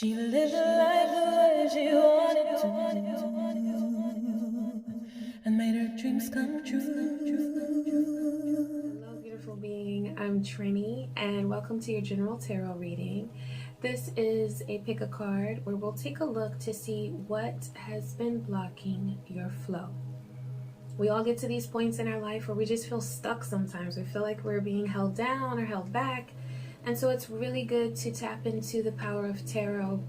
She lived life the way she wanted to and made her dreams come true. Hello, beautiful being. I'm Trini, and welcome to your general tarot reading. This is a pick a card where we'll take a look to see what has been blocking your flow. We all get to these points in our life where we just feel stuck sometimes. We feel like we're being held down or held back. And so it's really good to tap into the power of tarot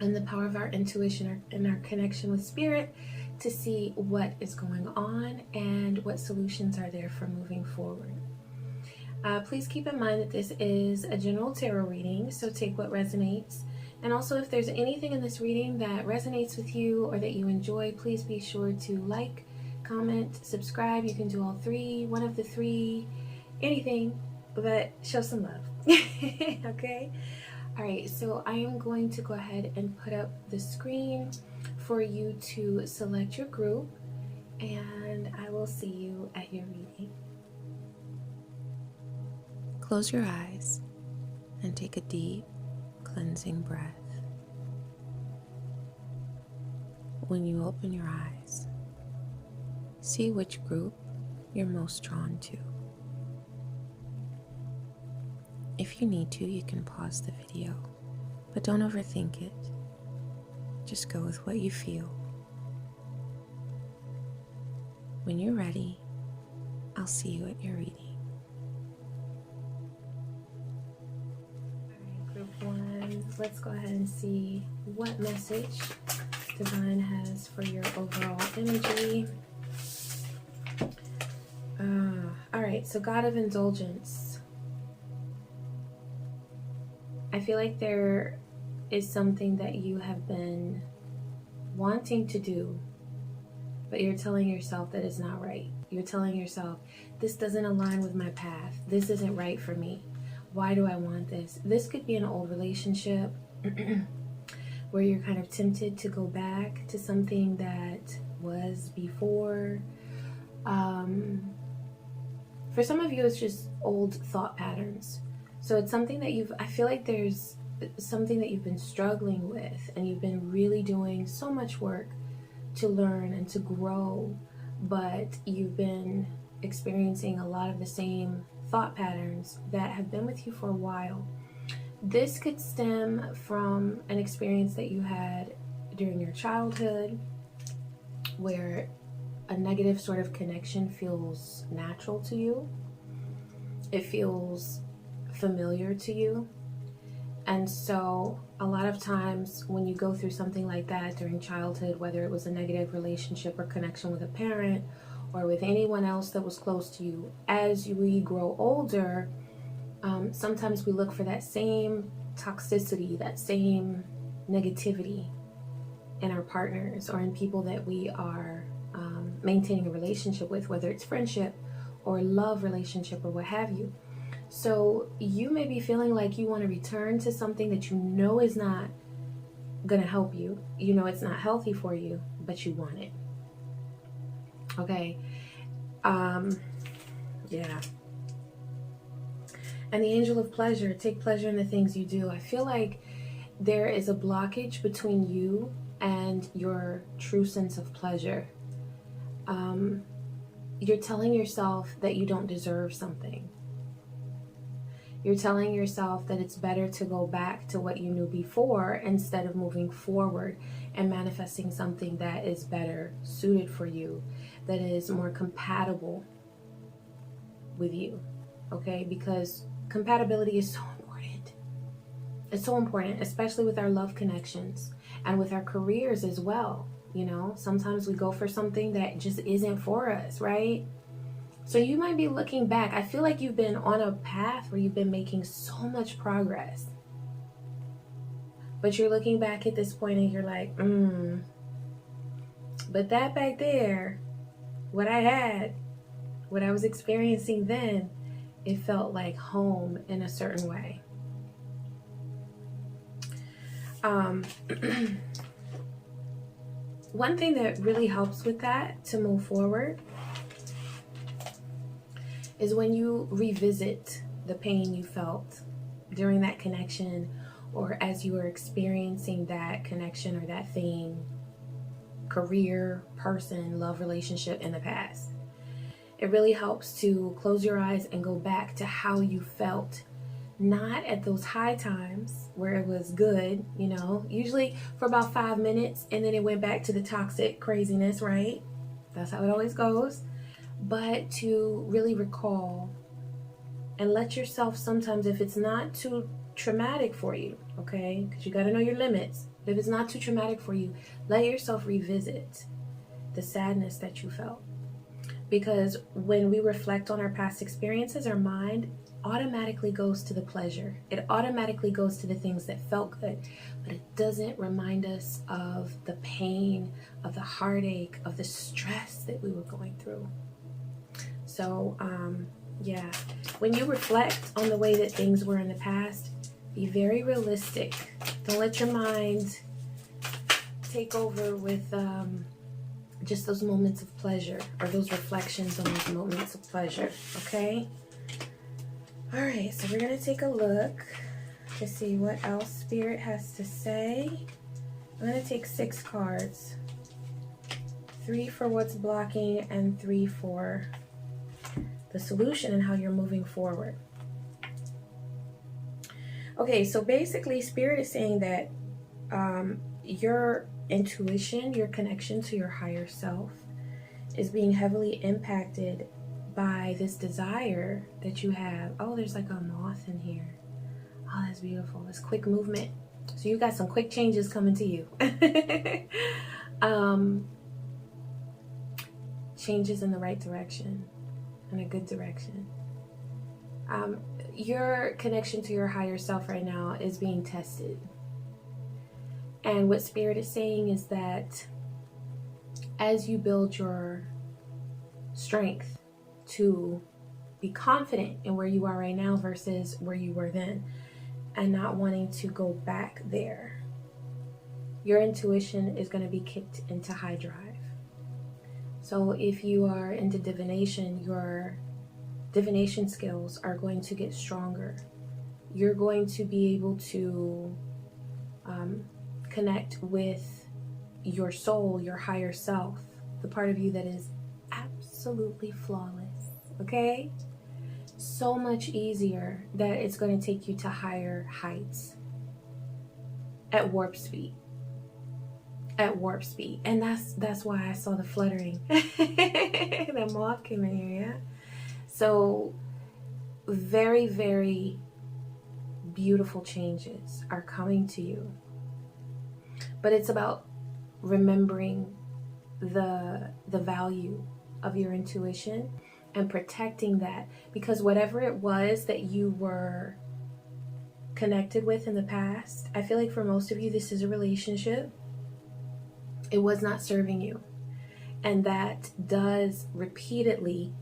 and the power of our intuition and our connection with spirit to see what is going on and what solutions are there for moving forward. Please keep in mind that this is a general tarot reading, so take what resonates. And also, if there's anything in this reading that resonates with you or that you enjoy, please be sure to like, comment, subscribe. You can do all three, one of the three, anything, but show some love. Okay? All right, so I am going to go ahead and put up the screen for you to select your group, and I will see you at your reading. Close your eyes and take a deep, cleansing breath. When you open your eyes, see which group you're most drawn to. If you need to, you can pause the video, but don't overthink it. Just go with what you feel. When you're ready, I'll see you at your reading. All right, group one, let's go ahead and see what message Divine has for your overall energy. All right, so God of Indulgence. I feel like there is something that you have been wanting to do, but you're telling yourself that it's not right. You're telling yourself, this doesn't align with my path. This isn't right for me. Why do I want this? This could be an old relationship where you're kind of tempted to go back to something that was before. For some of you, it's just old thought patterns. So it's something that I feel like there's something that you've been struggling with, and you've been really doing so much work to learn and to grow, but you've been experiencing a lot of the same thought patterns that have been with you for a while. This could stem from an experience that you had during your childhood where a negative sort of connection feels natural to you. It feels familiar to you. And so a lot of times when you go through something like that during childhood, whether it was a negative relationship or connection with a parent or with anyone else that was close to you, as we grow older, sometimes we look for that same toxicity, that same negativity in our partners or in people that we are maintaining a relationship with, whether it's friendship or love relationship or what have you. So you may be feeling like you want to return to something that you know is not going to help you. You know it's not healthy for you, but you want it. Okay. Yeah. And the angel of pleasure, take pleasure in the things you do. I feel like there is a blockage between you and your true sense of pleasure. You're telling yourself that you don't deserve something. You're telling yourself that it's better to go back to what you knew before instead of moving forward and manifesting something that is better suited for you, that is more compatible with you, okay? Because compatibility is so important. It's so important, especially with our love connections and with our careers as well. You know, sometimes we go for something that just isn't for us, right? So you might be looking back. I feel like you've been on a path where you've been making so much progress. But you're looking back at this point and you're like, but that back there, what I had, what I was experiencing then, it felt like home in a certain way. One thing that really helps with that to move forward is when you revisit the pain you felt during that connection or as you are experiencing that connection or that thing, career, person, love, relationship in the past. It really helps to close your eyes and go back to how you felt, not at those high times where it was good, usually for about 5 minutes, and then it went back to the toxic craziness, right? That's how it always goes. But to really recall and let yourself, sometimes if it's not too traumatic for you, okay, because you got to know your limits. If it's not too traumatic for you, let yourself revisit the sadness that you felt. Because when we reflect on our past experiences, our mind automatically goes to the pleasure. It automatically goes to the things that felt good, but it doesn't remind us of the pain, of the heartache, of the stress that we were going through. So, yeah, when you reflect on the way that things were in the past, be very realistic. Don't let your mind take over with just those moments of pleasure, or those reflections on those moments of pleasure, okay? All right, so we're going to take a look to see what else Spirit has to say. I'm going to take 6 cards. 3 for what's blocking and 3 for the solution and how you're moving forward. Okay, so basically Spirit is saying that your intuition, your connection to your higher self is being heavily impacted by this desire that you have. Oh, there's like a moth in here. Oh, that's beautiful. This quick movement. So you got some quick changes coming to you. Changes in the right direction, in a good direction. Your connection to your higher self right now is being tested. And what Spirit is saying is that as you build your strength to be confident in where you are right now versus where you were then, and not wanting to go back there, your intuition is going to be kicked into high drive. So if you are into divination, your divination skills are going to get stronger. You're going to be able to connect with your soul, your higher self, the part of you that is absolutely flawless, okay? So much easier that it's going to take you to higher heights at warp speed. At warp speed. And that's why I saw the fluttering. That moth came in here, yeah? So very, very beautiful changes are coming to you. But it's about remembering the value of your intuition and protecting that, because whatever it was that you were connected with in the past, I feel like for most of you, this is a relationship. It was not serving you. And that does repeatedly,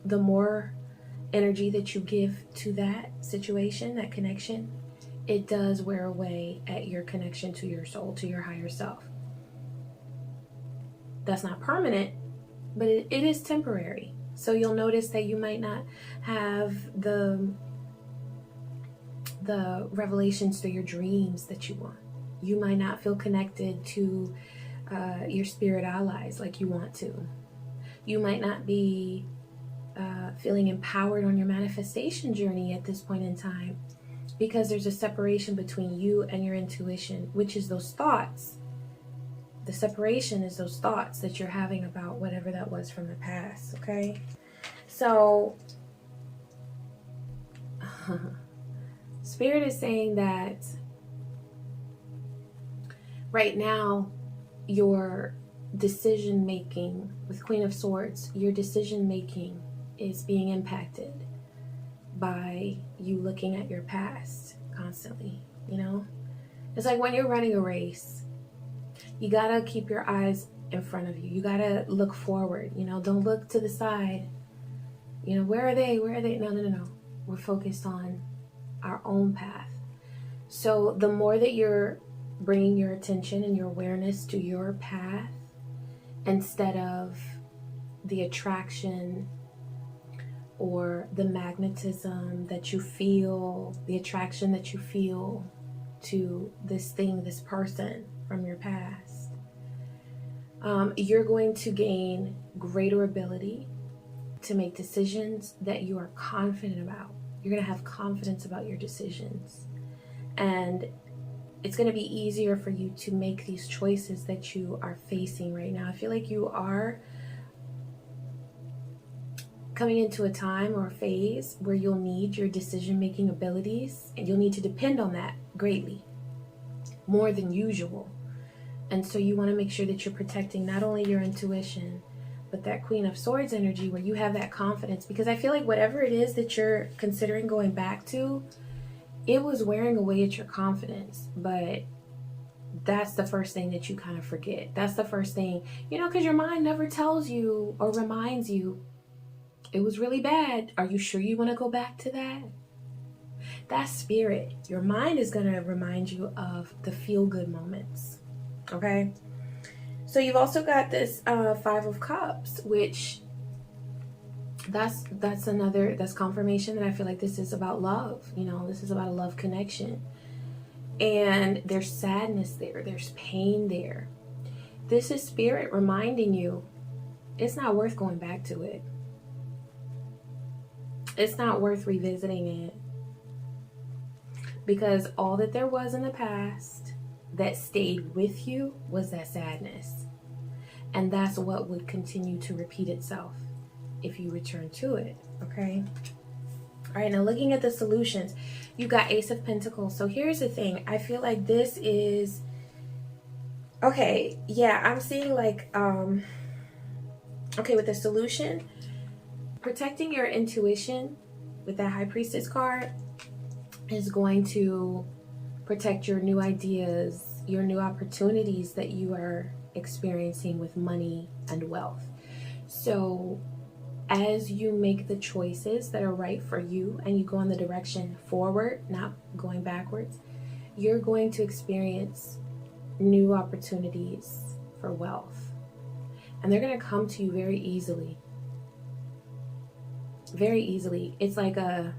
the more energy that you give to that situation, that connection, it does wear away at your connection to your soul, to your higher self. That's not permanent, but it is temporary. So you'll notice that you might not have the revelations to your dreams that you want. You might not feel connected to your spirit allies like you want to. You might not be feeling empowered on your manifestation journey at this point in time, because there's a separation between you and your intuition, which is those thoughts. The separation is those thoughts that you're having about whatever that was from the past, okay? So, Spirit is saying that right now, your decision making with Queen of Swords, your decision making is being impacted by you looking at your past constantly, you know? It's like when you're running a race, you gotta keep your eyes in front of you. You gotta look forward, you know? Don't look to the side. You know, where are they? Where are they? No. We're focused on our own path. So the more that you're bringing your attention and your awareness to your path instead of the attraction or the magnetism that you feel, the attraction that you feel to this thing, this person from your past. You're going to gain greater ability to make decisions that you are confident about. You're going to have confidence about your decisions. And it's going to be easier for you to make these choices that you are facing right now. I feel like you are coming into a time or a phase where you'll need your decision-making abilities, and you'll need to depend on that greatly, more than usual. And so you want to make sure that you're protecting not only your intuition, but that Queen of Swords energy where you have that confidence. Because I feel like whatever it is that you're considering going back to, it was wearing away at your confidence. But that's the first thing that you kind of forget. That's the first thing, because your mind never tells you or reminds you, it was really bad. Are you sure you want to go back to that? That's spirit. Your mind is going to remind you of the feel-good moments. Okay? So you've also got this Five of Cups, which that's confirmation that I feel like this is about love. This is about a love connection. And there's sadness there. There's pain there. This is spirit reminding you it's not worth going back to it. It's not worth revisiting it. Because all that there was in the past that stayed with you was that sadness. And that's what would continue to repeat itself if you return to it. Okay? All right, now looking at the solutions, you got Ace of Pentacles. So here's the thing. I feel like this is... Okay, yeah, I'm seeing like... Okay, with the solution, protecting your intuition with that High Priestess card is going to protect your new ideas, your new opportunities that you are experiencing with money and wealth. So as you make the choices that are right for you and you go in the direction forward, not going backwards, you're going to experience new opportunities for wealth. And they're going to come to you very easily. Very easily. It's like a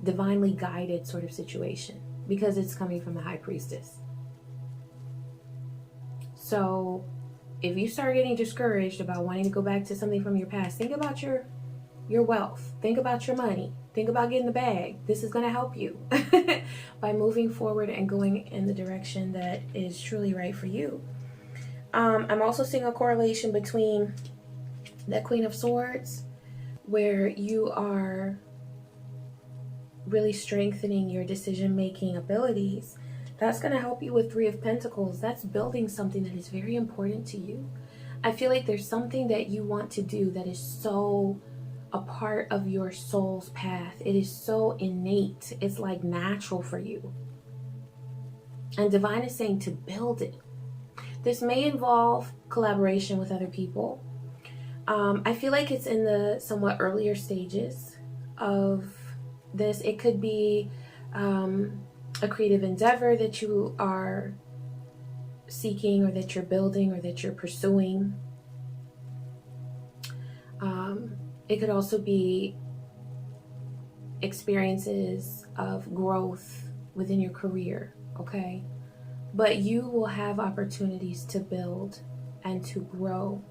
divinely guided sort of situation because it's coming from the High Priestess. So if you start getting discouraged about wanting to go back to something from your past, think about your wealth. Think about your money. Think about getting the bag. This is going to help you by moving forward and going in the direction that is truly right for you. I'm also seeing a correlation between that Queen of Swords, where you are really strengthening your decision-making abilities. That's going to help you with Three of Pentacles. That's building something that is very important to you. I feel like there's something that you want to do that is so a part of your soul's path. It is so innate. It's like natural for you. And Divine is saying to build it. This may involve collaboration with other people. I feel like it's in the somewhat earlier stages of this. It could be a creative endeavor that you are seeking or that you're building or that you're pursuing. It could also be experiences of growth within your career, okay? But you will have opportunities to build and to grow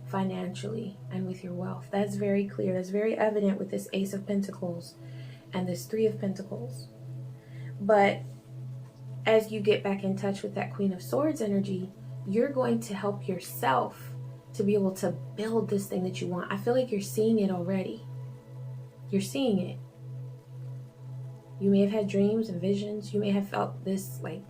financially and with your wealth. That's very clear. That's very evident with this Ace of Pentacles and this Three of Pentacles. But as you get back in touch with that Queen of Swords energy, you're going to help yourself to be able to build this thing that you want. I feel like you're seeing it already. You're seeing it. You may have had dreams and visions. You may have felt this like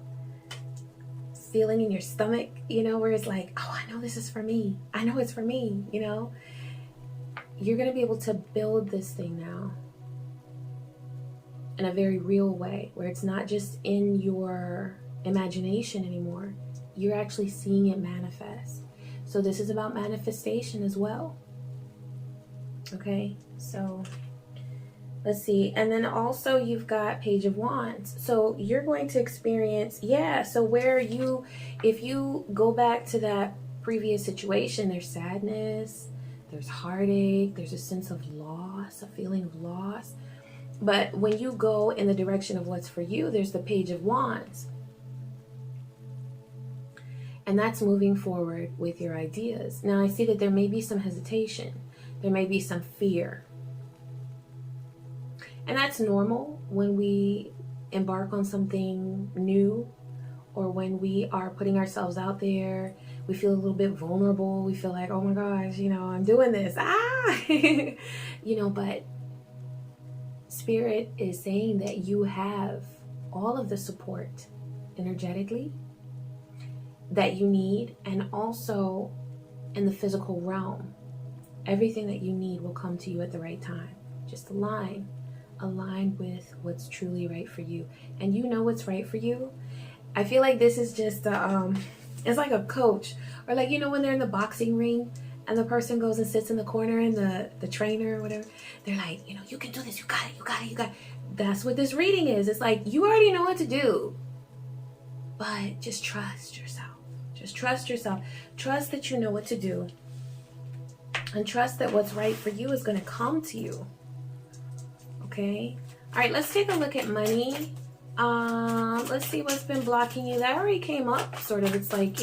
feeling in your stomach, where it's like, oh, I know this is for me. I know it's for me, You're going to be able to build this thing now in a very real way, where it's not just in your imagination anymore. You're actually seeing it manifest. So this is about manifestation as well. Okay, so let's see. And then also you've got Page of Wands. So you're going to experience, so where if you go back to that previous situation, there's sadness, there's heartache, there's a sense of loss, a feeling of loss. But when you go in the direction of what's for you, there's the Page of Wands. And that's moving forward with your ideas. Now, I see that there may be some hesitation. There may be some fear. And that's normal when we embark on something new, or when we are putting ourselves out there. We feel a little bit vulnerable. We feel like, oh my gosh, I'm doing this. But Spirit is saying that you have all of the support energetically that you need, and also in the physical realm. Everything that you need will come to you at the right time. Just align with what's truly right for you. And you know what's right for you. I feel like this is just it's like a coach, or like, when they're in the boxing ring and the person goes and sits in the corner, and the trainer or whatever, they're like, you can do this, you got it. That's what this reading is. It's like, you already know what to do, but just trust yourself. Just trust yourself. Trust that you know what to do, and trust that what's right for you is going to come to you. Okay? All right, let's take a look at money. Let's see what's been blocking you. That already came up, sort of. It's like,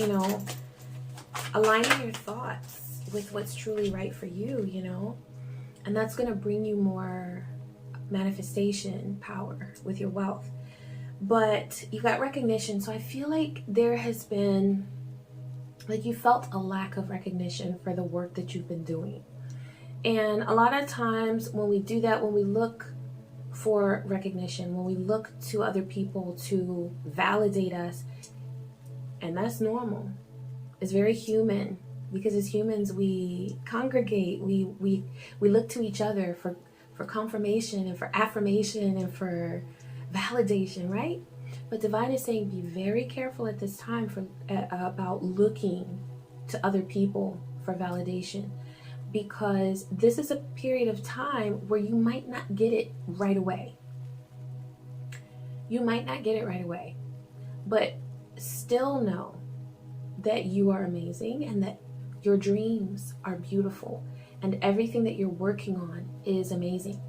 aligning your thoughts with what's truly right for you, and that's going to bring you more manifestation power with your wealth. But you've got recognition. So I feel like there has been, like, you felt a lack of recognition for the work that you've been doing. And a lot of times when we do that, when we look for recognition, when we look to other people to validate us, and that's normal. It's very human, because as humans we congregate, we look to each other for confirmation and for affirmation and for validation, right? But Divine is saying, be very careful at this time about looking to other people for validation, because this is a period of time where you might not get it right away. You might not get it right away, but still know that you are amazing, and that your dreams are beautiful, and everything that you're working on is amazing.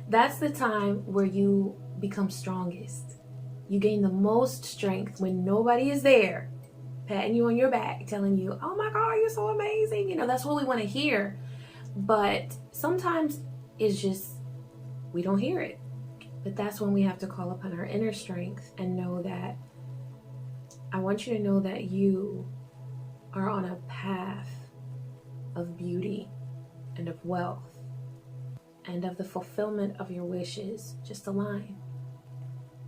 That's the time where you become strongest. You gain the most strength when nobody is there patting you on your back, telling you, oh my God, you're so amazing. That's what we want to hear. But sometimes it's just, we don't hear it. But that's when we have to call upon our inner strength and know that, I want you to know that you are on a path of beauty and of wealth and of the fulfillment of your wishes. Just align.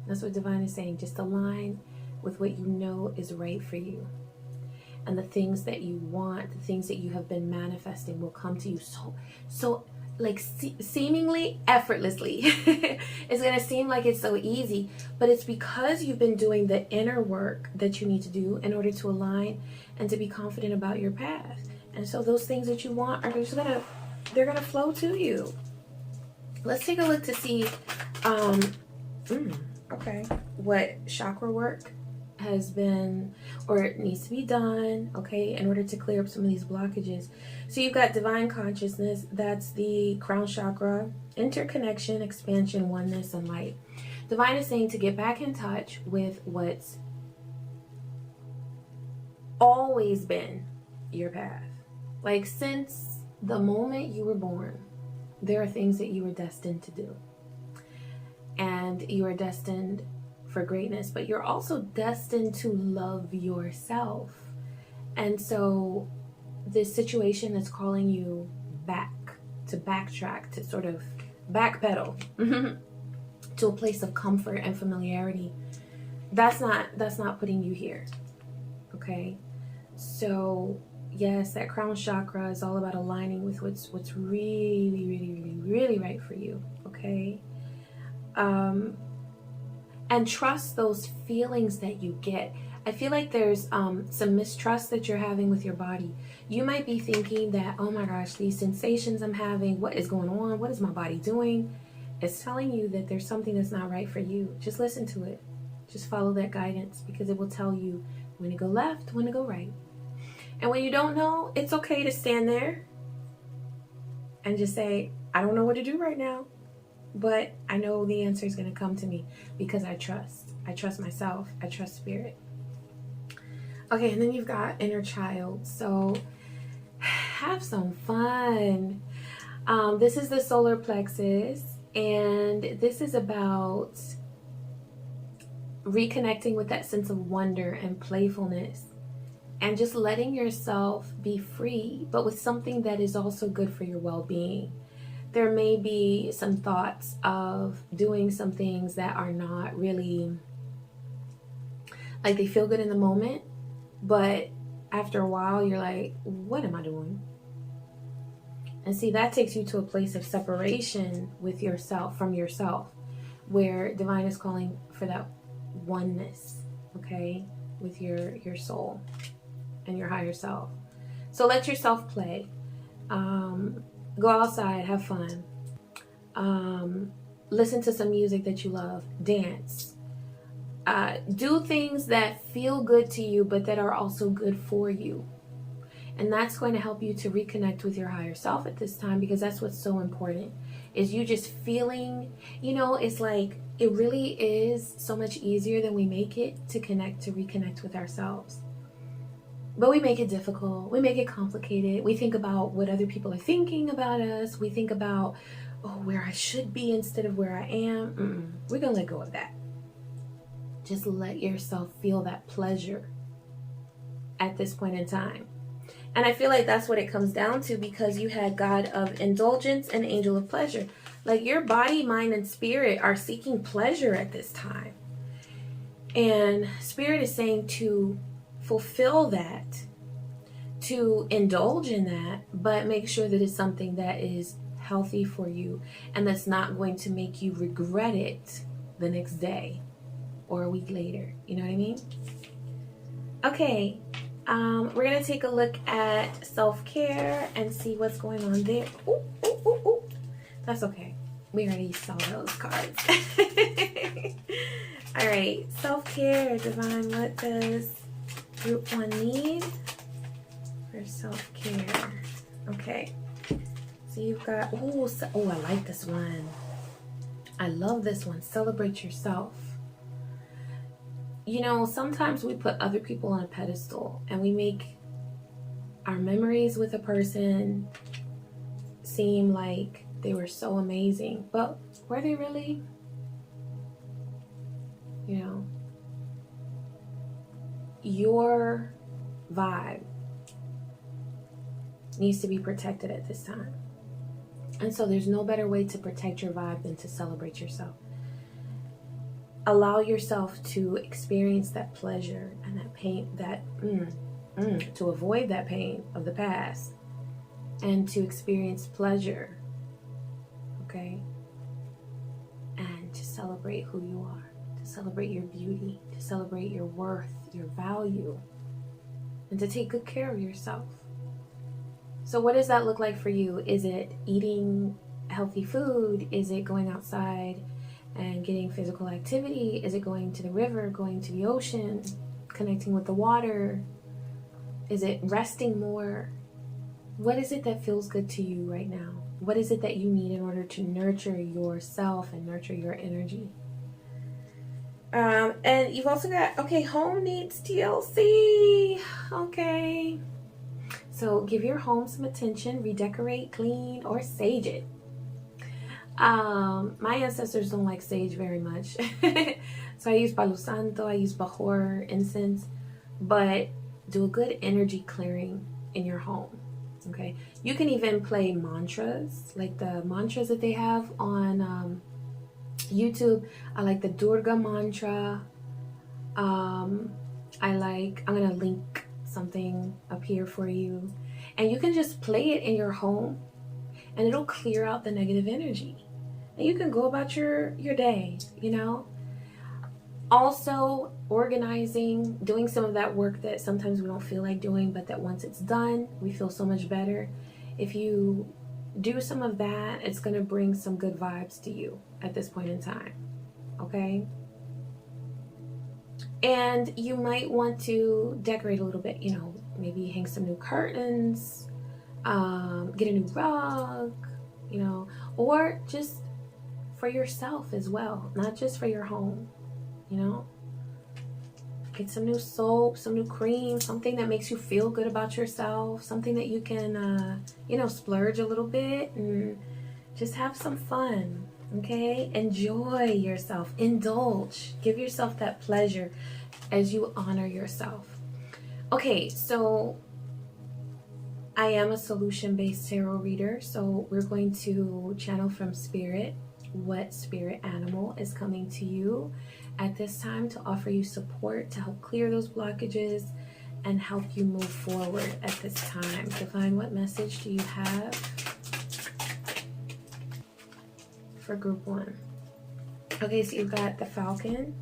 That's what Divine is saying. Just align with what you know is right for you. And the things that you want, the things that you have been manifesting will come to you so like seemingly effortlessly. It's going to seem like it's so easy, but it's because you've been doing the inner work that you need to do in order to align and to be confident about your path. And so those things that you want are just they're going to flow to you. Let's take a look to see what chakra work has been, or it needs to be done, okay, in order to clear up some of these blockages. So you've got divine consciousness, that's the crown chakra, interconnection, expansion, oneness, and light. Divine is saying to get back in touch with what's always been your path. Like, since the moment you were born, there are things that you were destined to do. And you are destined for greatness, but you're also destined to love yourself. And so this situation is calling you back, to backtrack, to sort of backpedal to a place of comfort and familiarity. That's not putting you here. Okay? So yes, that crown chakra is all about aligning with what's really, really, really, really right for you. Okay? And trust those feelings that you get. I feel like there's some mistrust that you're having with your body. You might be thinking that, oh my gosh, these sensations I'm having, what is going on? What is my body doing? It's telling you that there's something that's not right for you. Just listen to it. Just follow that guidance, because it will tell you when to go left, when to go right. And when you don't know, it's okay to stand there and just say, I don't know what to do right now. but I know the answer is going to come to me because I trust. I trust myself. I trust spirit. Okay, and then you've got inner child. So have some fun. This is the solar plexus, and this is about reconnecting with that sense of wonder and playfulness, and just letting yourself be free, but with something that is also good for your well-being. There may be some thoughts of doing some things that are not really, like, they feel good in the moment, but after a while you're like, what am I doing? And see, that takes you to a place of separation with yourself, from yourself, where divine is calling for that oneness, okay, with your soul and your higher self. So let yourself play. Go outside, have fun. Listen to some music that you love. Dance. Do things that feel good to you, but that are also good for you. And that's going to help you to reconnect with your higher self at this time, because that's what's so important, is you just feeling, it's like, it really is so much easier than we make it to reconnect with ourselves. But we make it difficult. We make it complicated. We think about what other people are thinking about us. We think about, where I should be instead of where I am. We're going to let go of that. Just let yourself feel that pleasure at this point in time. And I feel like that's what it comes down to, because you had God of indulgence and angel of pleasure. Like, your body, mind, and spirit are seeking pleasure at this time. And spirit is saying to fulfill that, to indulge in that, but make sure that it's something that is healthy for you and that's not going to make you regret it the next day or a week later. You know what I mean? Okay. We're going to take a look at self-care and see what's going on there. Ooh, ooh, ooh, ooh. That's okay. We already saw those cards. All right. Self-care, Divine. What does Group 1 need for self-care? Okay. So you've got, I like this one. I love this one. Celebrate yourself. Sometimes we put other people on a pedestal and we make our memories with a person seem like they were so amazing. But were they really? Your vibe needs to be protected at this time. And so there's no better way to protect your vibe than to celebrate yourself. Allow yourself to experience that pleasure and that pain, to avoid that pain of the past, and to experience pleasure, okay? And to celebrate who you are, to celebrate your beauty, to celebrate your worth, your value, and to take good care of yourself. So what does that look like for you? Is it eating healthy food? Is it going outside and getting physical activity? Is it going to the river, going to the ocean, connecting with the water? Is it resting more? What is it that feels good to you right now? What is it that you need in order to nurture yourself and nurture your energy? And you've also got, home needs TLC. Okay. So give your home some attention, redecorate, clean, or sage it. My ancestors don't like sage very much. So I use Palo Santo, I use Bajor incense, but do a good energy clearing in your home. Okay. You can even play mantras, like the mantras that they have on YouTube. I like the Durga mantra. I'm going to link something up here for you. And you can just play it in your home and it'll clear out the negative energy. And you can go about your day, Also, organizing, doing some of that work that sometimes we don't feel like doing, but that once it's done, we feel so much better. If you do some of that, it's going to bring some good vibes to you at this point in time. Okay? And you might want to decorate a little bit, maybe hang some new curtains, get a new rug, or just for yourself as well, not just for your home, you know. Get some new soap, some new cream, something that makes you feel good about yourself, something that you can, you know, splurge a little bit and just have some fun, okay? Enjoy yourself, indulge, give yourself that pleasure as you honor yourself. Okay, so I am a solution-based tarot reader, so we're going to channel from spirit what spirit animal is coming to you at this time to offer you support, to help clear those blockages and help you move forward at this time. Divine, what message do you have for group 1? Okay, so you've got the Falcon,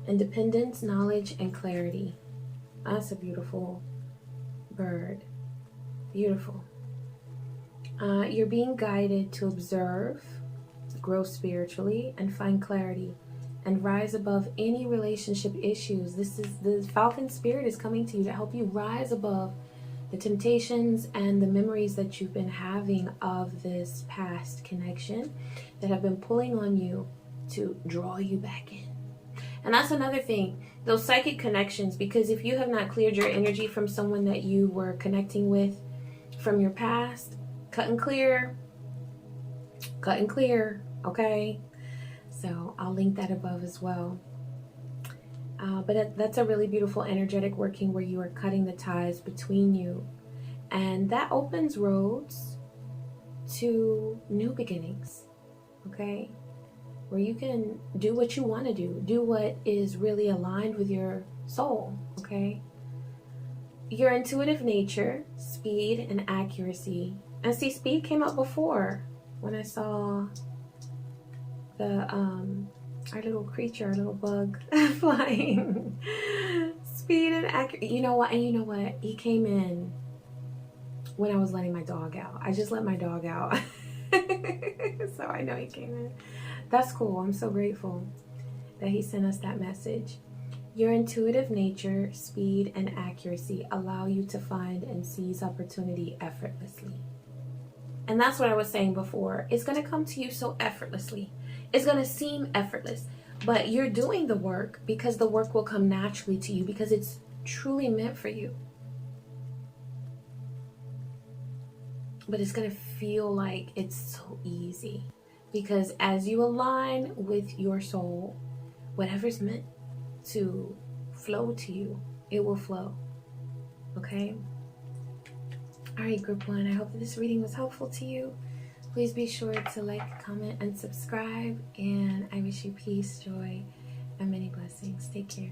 independence, knowledge, and clarity. That's a beautiful bird. Beautiful. You're being guided to observe, grow spiritually, and find clarity, and rise above any relationship issues. This is the Falcon spirit is coming to you to help you rise above the temptations and the memories that you've been having of this past connection that have been pulling on you to draw you back in. And that's another thing, those psychic connections, because if you have not cleared your energy from someone that you were connecting with from your past, cut and clear, okay? So I'll link that above as well. But that's a really beautiful energetic working where you are cutting the ties between you. And that opens roads to new beginnings, okay? Where you can do what you want to do what is really aligned with your soul, okay? Your intuitive nature, speed, and accuracy. And see, speed came up before when I saw the our little creature, our little bug flying. Speed and accuracy. You know what? And you know what? He came in when I was letting my dog out. I just let my dog out. So I know he came in. That's cool. I'm so grateful that he sent us that message. Your intuitive nature, speed, and accuracy allow you to find and seize opportunity effortlessly. And that's what I was saying before. It's going to come to you so effortlessly. It's going to seem effortless, but you're doing the work because the work will come naturally to you because it's truly meant for you. But it's going to feel like it's so easy because as you align with your soul, whatever's meant to flow to you, it will flow. Okay? All right, group 1, I hope that this reading was helpful to you. Please be sure to like, comment, and subscribe. And I wish you peace, joy, and many blessings. Take care.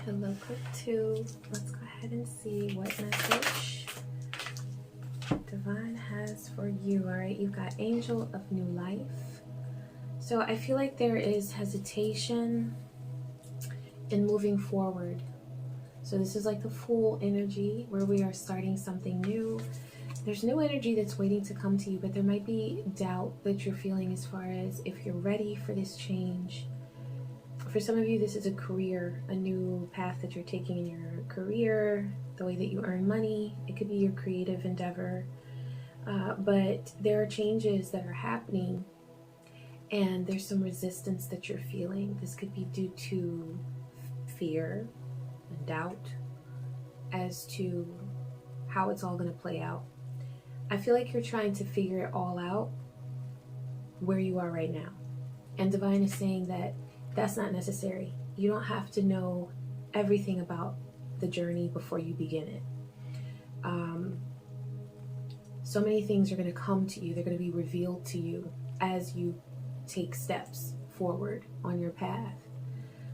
Hello, group 2. Let's go ahead and see what message Divine has for you. All right, you've got Angel of New Life. So I feel like there is hesitation in moving forward. So this is like the Fool energy where we are starting something new. There's new energy that's waiting to come to you, but there might be doubt that you're feeling as far as if you're ready for this change. For some of you, this is a career, a new path that you're taking in your career, the way that you earn money. It could be your creative endeavor. But there are changes that are happening and there's some resistance that you're feeling. This could be due to fear and doubt as to how it's all going to play out. I feel like you're trying to figure it all out where you are right now. And Divine is saying that that's not necessary. You don't have to know everything about the journey before you begin it. So many things are going to come to you. They're going to be revealed to you as you take steps forward on your path.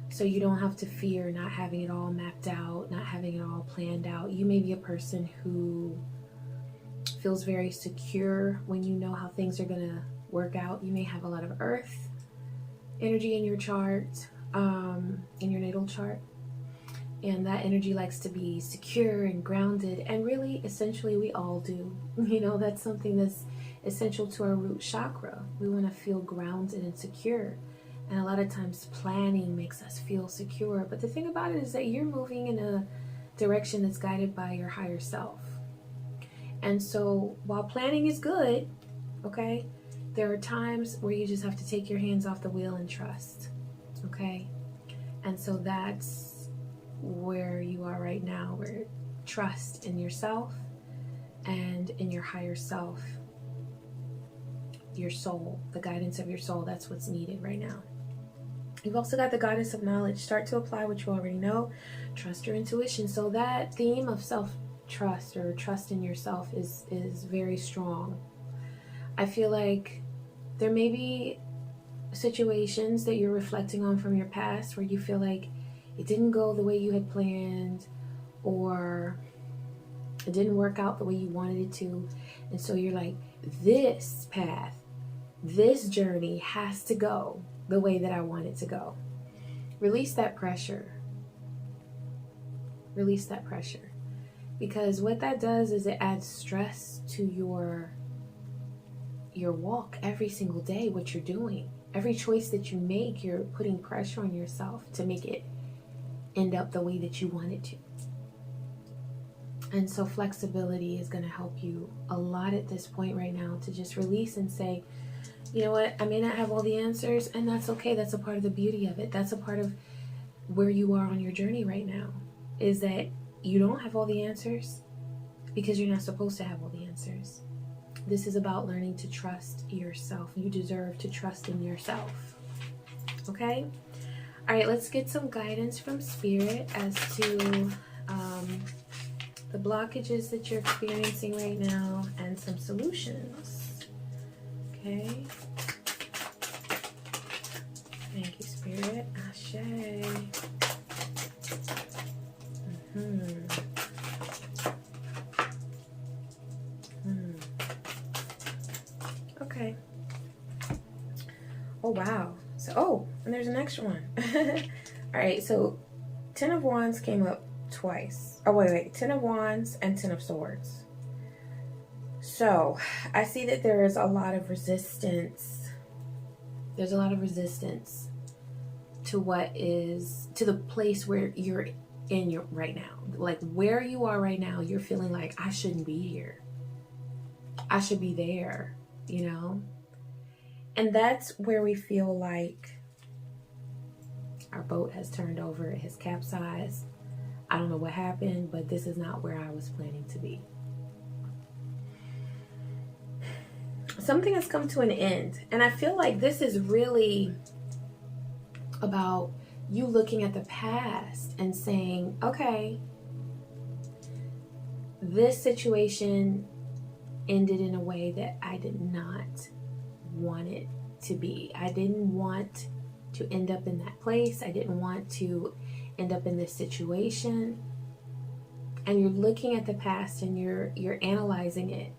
So you don't have to fear not having it all mapped out, not having it all planned out. You may be a person who feels very secure when you know how things are going to work out. You may have a lot of earth energy in your chart, in your natal chart. And that energy likes to be secure and grounded. And really, essentially, we all do. You know, that's something that's essential to our root chakra. We want to feel grounded and secure. And a lot of times planning makes us feel secure. But the thing about it is that you're moving in a direction that's guided by your higher self. And so while planning is good, okay, There are times where you just have to take your hands off the wheel and trust. Okay? And so that's where you are right now, where trust in yourself and in your higher self, your soul, the guidance of your soul. That's what's needed right now. You've also got the goddess of knowledge. Start to apply what you already know. Trust your intuition. So that theme of self-trust or trust in yourself is very strong. I feel like there may be situations that you're reflecting on from your past where you feel like it didn't go the way you had planned, or it didn't work out the way you wanted it to. And so you're like, this path, this journey has to go the way that I want it to go. Release that pressure. Release that pressure. Because what that does is it adds stress to your walk every single day, what you're doing. Every choice that you make, you're putting pressure on yourself to make it end up the way that you want it to. And so flexibility is going to help you a lot at this point right now to just release and say, you know what, I may not have all the answers, and that's okay. That's a part of the beauty of it. That's a part of where you are on your journey right now, is that you don't have all the answers because you're not supposed to have all the answers. This is about learning to trust yourself. You deserve to trust in yourself. Okay? All right, let's get some guidance from Spirit as to the blockages that you're experiencing right now and some solutions. Okay? Thank you, Spirit. Ashe. Okay. Oh, wow. So, and there's an extra one. All right, so 10 of Wands came up twice. Oh, wait. 10 of Wands and 10 of Swords. So, I see that there is a lot of resistance. There's a lot of resistance to to the place where you're in right now. Like where you are right now, you're feeling like, I shouldn't be here. I should be there, you know? And that's where we feel like our boat has turned over, it has capsized. I don't know what happened, but this is not where I was planning to be. Something has come to an end. And I feel like this is really about you looking at the past and saying, okay, this situation ended in a way that I did not want it to be. I didn't want to end up in that place. I didn't want to end up in this situation. And you're looking at the past and you're analyzing it,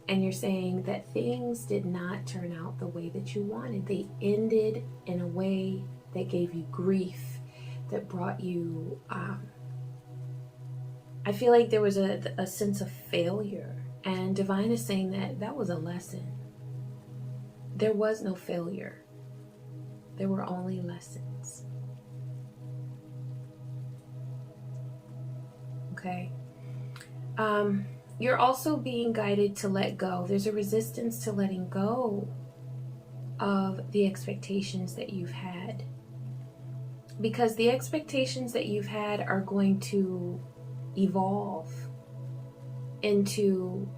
and you're saying that things did not turn out the way that you wanted. They ended in a way that gave you grief, that brought you I feel like there was a sense of failure, and Divine is saying that that was a lesson. There was no failure. There were only lessons. Okay. You're also being guided to let go. There's a resistance to letting go of the expectations that you've had, because the expectations that you've had are going to evolve into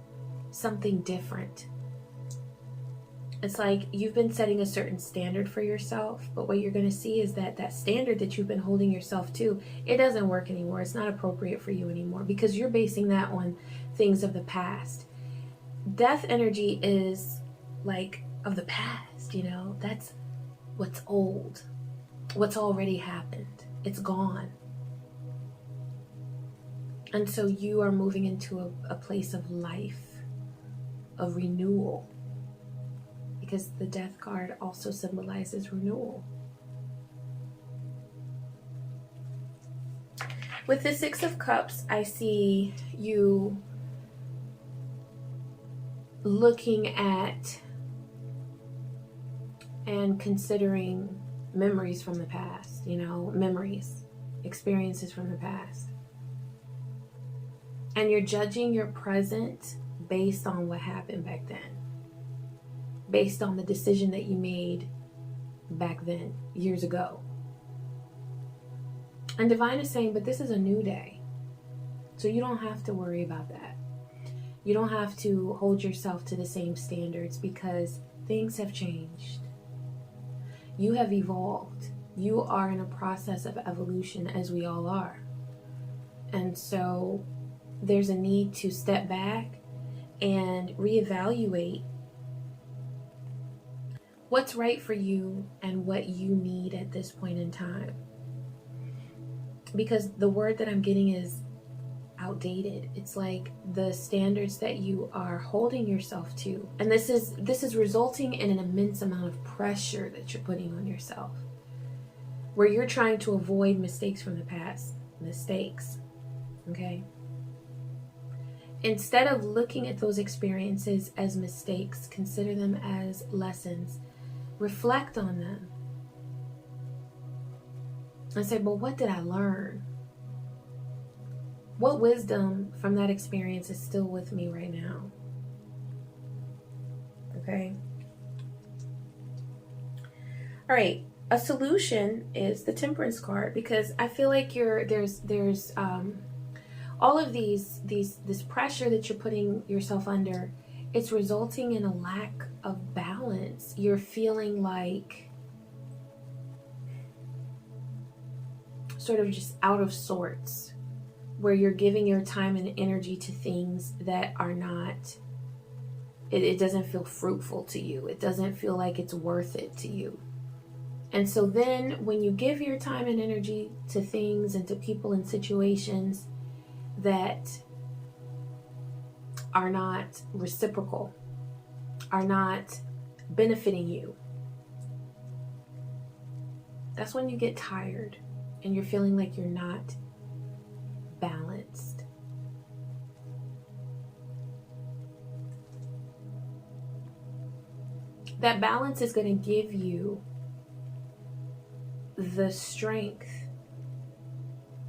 something different. It's like you've been setting a certain standard for yourself, but what you're going to see is that that standard that you've been holding yourself to, it doesn't work anymore. It's not appropriate for you anymore because you're basing that on things of the past. Death energy is like of the past, you know? That's what's old, what's already happened. It's gone. And so you are moving into a place of life, of renewal. Because the death card also symbolizes renewal. With the Six of Cups, I see you looking at and considering memories from the past, you know, memories, experiences from the past. And you're judging your present based on what happened back then. based on the decision that you made back then, years ago. And Divine is saying, but this is a new day. So you don't have to worry about that. You don't have to hold yourself to the same standards because things have changed. You have evolved. You are in a process of evolution, as we all are. And so there's a need to step back and reevaluate what's right for you and what you need at this point in time. Because the word that I'm getting is outdated. It's like the standards that you are holding yourself to. And this is resulting in an immense amount of pressure that you're putting on yourself, where you're trying to avoid mistakes from the past. Mistakes. Okay? Instead of looking at those experiences as mistakes, consider them as lessons. Reflect on them. And say, well, what did I learn? What wisdom from that experience is still with me right now? Okay? All right. A solution is the Temperance card, because I feel like there's all of this pressure that you're putting yourself under. It's resulting in a lack of balance. You're feeling like sort of just out of sorts, where you're giving your time and energy to things that are not, it doesn't feel fruitful to you. It doesn't feel like it's worth it to you. And so then when you give your time and energy to things and to people and situations that are not reciprocal, are not benefiting you, that's when you get tired and you're feeling like you're not balanced. That balance is going to give you the strength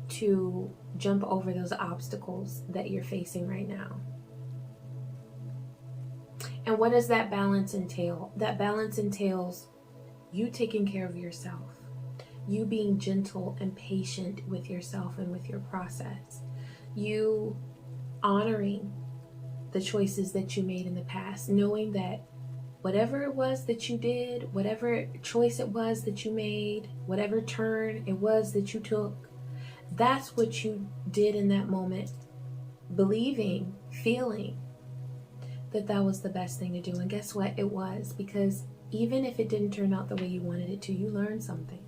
to jump over those obstacles that you're facing right now. And what does that balance entail? That balance entails you taking care of yourself, you being gentle and patient with yourself and with your process, you honoring the choices that you made in the past, knowing that whatever it was that you did, whatever choice it was that you made, whatever turn it was that you took, that's what you did in that moment, believing, feeling that that was the best thing to do. And guess what? It was, because even if it didn't turn out the way you wanted it to, you learned something.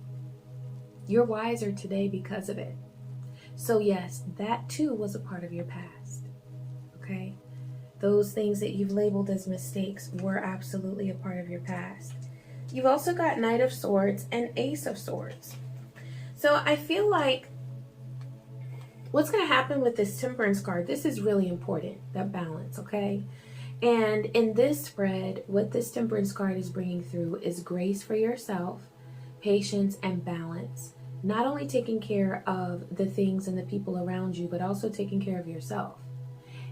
You're wiser today because of it. So yes, that too was a part of your past. Okay? Those things that you've labeled as mistakes were absolutely a part of your past. You've also got Knight of Swords and Ace of Swords. So I feel like what's going to happen with this Temperance card, this is really important, that balance, okay? And in this spread, what this Temperance card is bringing through is grace for yourself, patience, and balance. Not only taking care of the things and the people around you, but also taking care of yourself.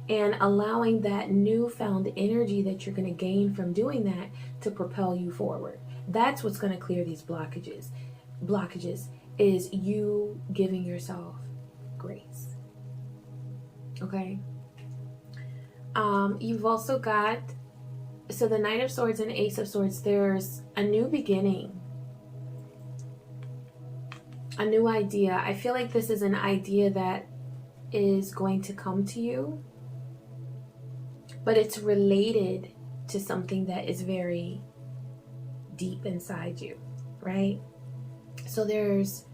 And allowing that newfound energy that you're going to gain from doing that to propel you forward. That's what's going to clear these blockages. Blockages is you giving yourself grace. Okay? You've also got, so the Knight of Swords and Ace of Swords, there's a new beginning. A new idea. I feel like this is an idea that is going to come to you, but it's related to something that is very deep inside you, right? So there's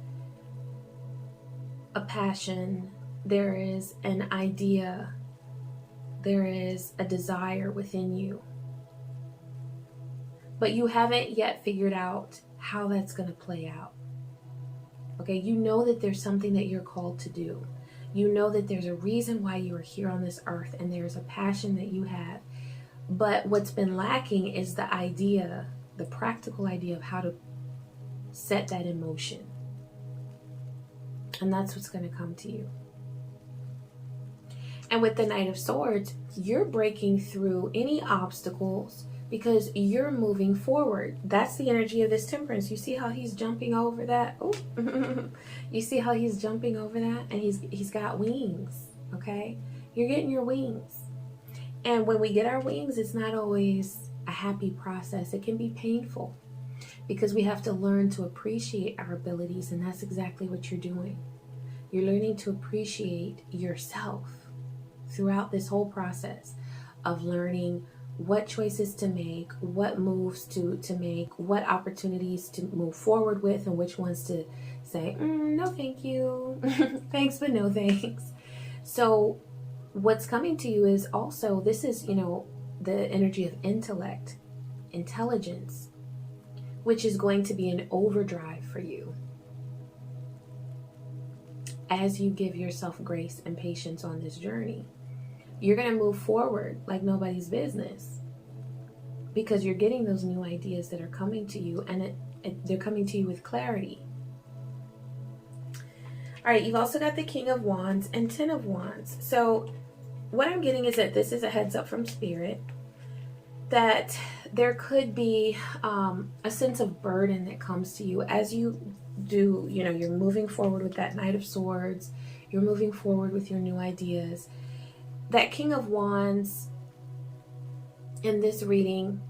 a passion, there is an idea, there is a desire within you, but you haven't yet figured out how that's going to play out. Okay, you know that there's something that you're called to do. You know that there's a reason why you are here on this earth, and there's a passion that you have. But what's been lacking is the idea, the practical idea of how to set that in motion. And that's what's going to come to you. And with the Knight of Swords, you're breaking through any obstacles because you're moving forward. That's the energy of this Temperance. You see how he's jumping over that? Oh, you see how he's jumping over that, and he's got wings. Okay, you're getting your wings. And when we get our wings, it's not always a happy process. It can be painful because we have to learn to appreciate our abilities, and that's exactly what you're doing. You're learning to appreciate yourself throughout this whole process of learning what choices to make, what moves to make, what opportunities to move forward with, and which ones to say, no thank you, thanks but no thanks. So what's coming to you is also, this is, the energy of intellect, intelligence, which is going to be an overdrive for you as you give yourself grace and patience on this journey. You're going to move forward like nobody's business because you're getting those new ideas that are coming to you, and they're coming to you with clarity. All right, you've also got the King of Wands and Ten of Wands. So what I'm getting is that this is a heads up from Spirit that there could be a sense of burden that comes to you as you do, you're moving forward with that Knight of Swords. You're moving forward with your new ideas. That King of Wands in this reading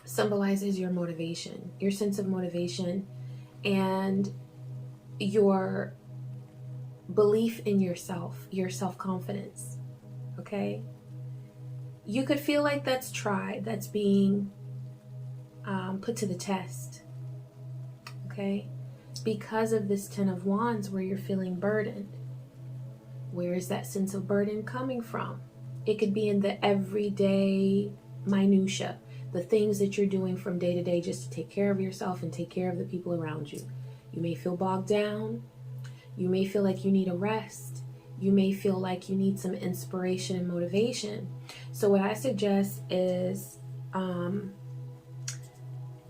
symbolizes your motivation, your sense of motivation, and your belief in yourself, your self-confidence. Okay? You could feel like that's tried, that's being put to the test. Okay? Because of this Ten of Wands where you're feeling burdened. Where is that sense of burden coming from? It could be in the everyday minutia, the things that you're doing from day to day just to take care of yourself and take care of the people around you. You may feel bogged down. You may feel like you need a rest. You may feel like you need some inspiration and motivation. So what I suggest is, and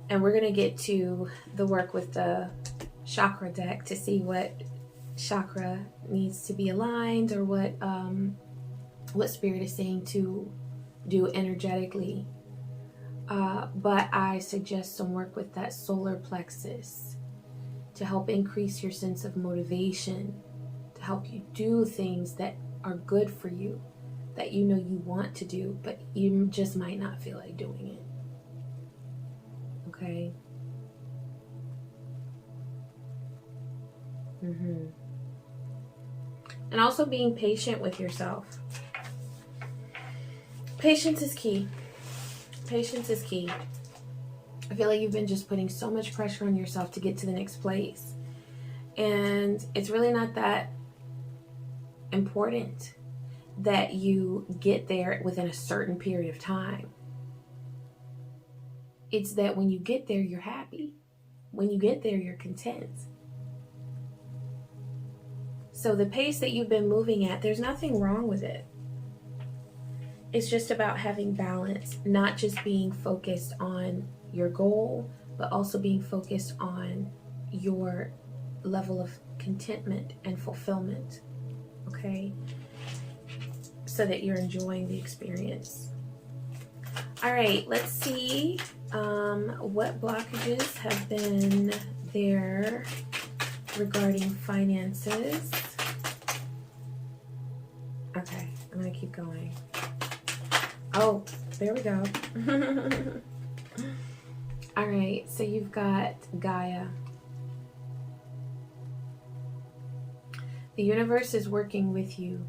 we're going to get to the work with the chakra deck to see what chakra needs to be aligned, or what Spirit is saying to do energetically. But I suggest some work with that solar plexus to help increase your sense of motivation, to help you do things that are good for you, that you want to do, but you just might not feel like doing it. Okay? And also being patient with yourself. Patience is key. Patience is key. I feel like you've been just putting so much pressure on yourself to get to the next place. And it's really not that important that you get there within a certain period of time. It's that when you get there, you're happy. When you get there, you're content. So the pace that you've been moving at, there's nothing wrong with it. It's just about having balance, not just being focused on your goal, but also being focused on your level of contentment and fulfillment, okay? So that you're enjoying the experience. All right, let's see what blockages have been there regarding finances. Okay, I'm gonna keep going. Oh, there we go. All right, so you've got Gaia. The universe is working with you.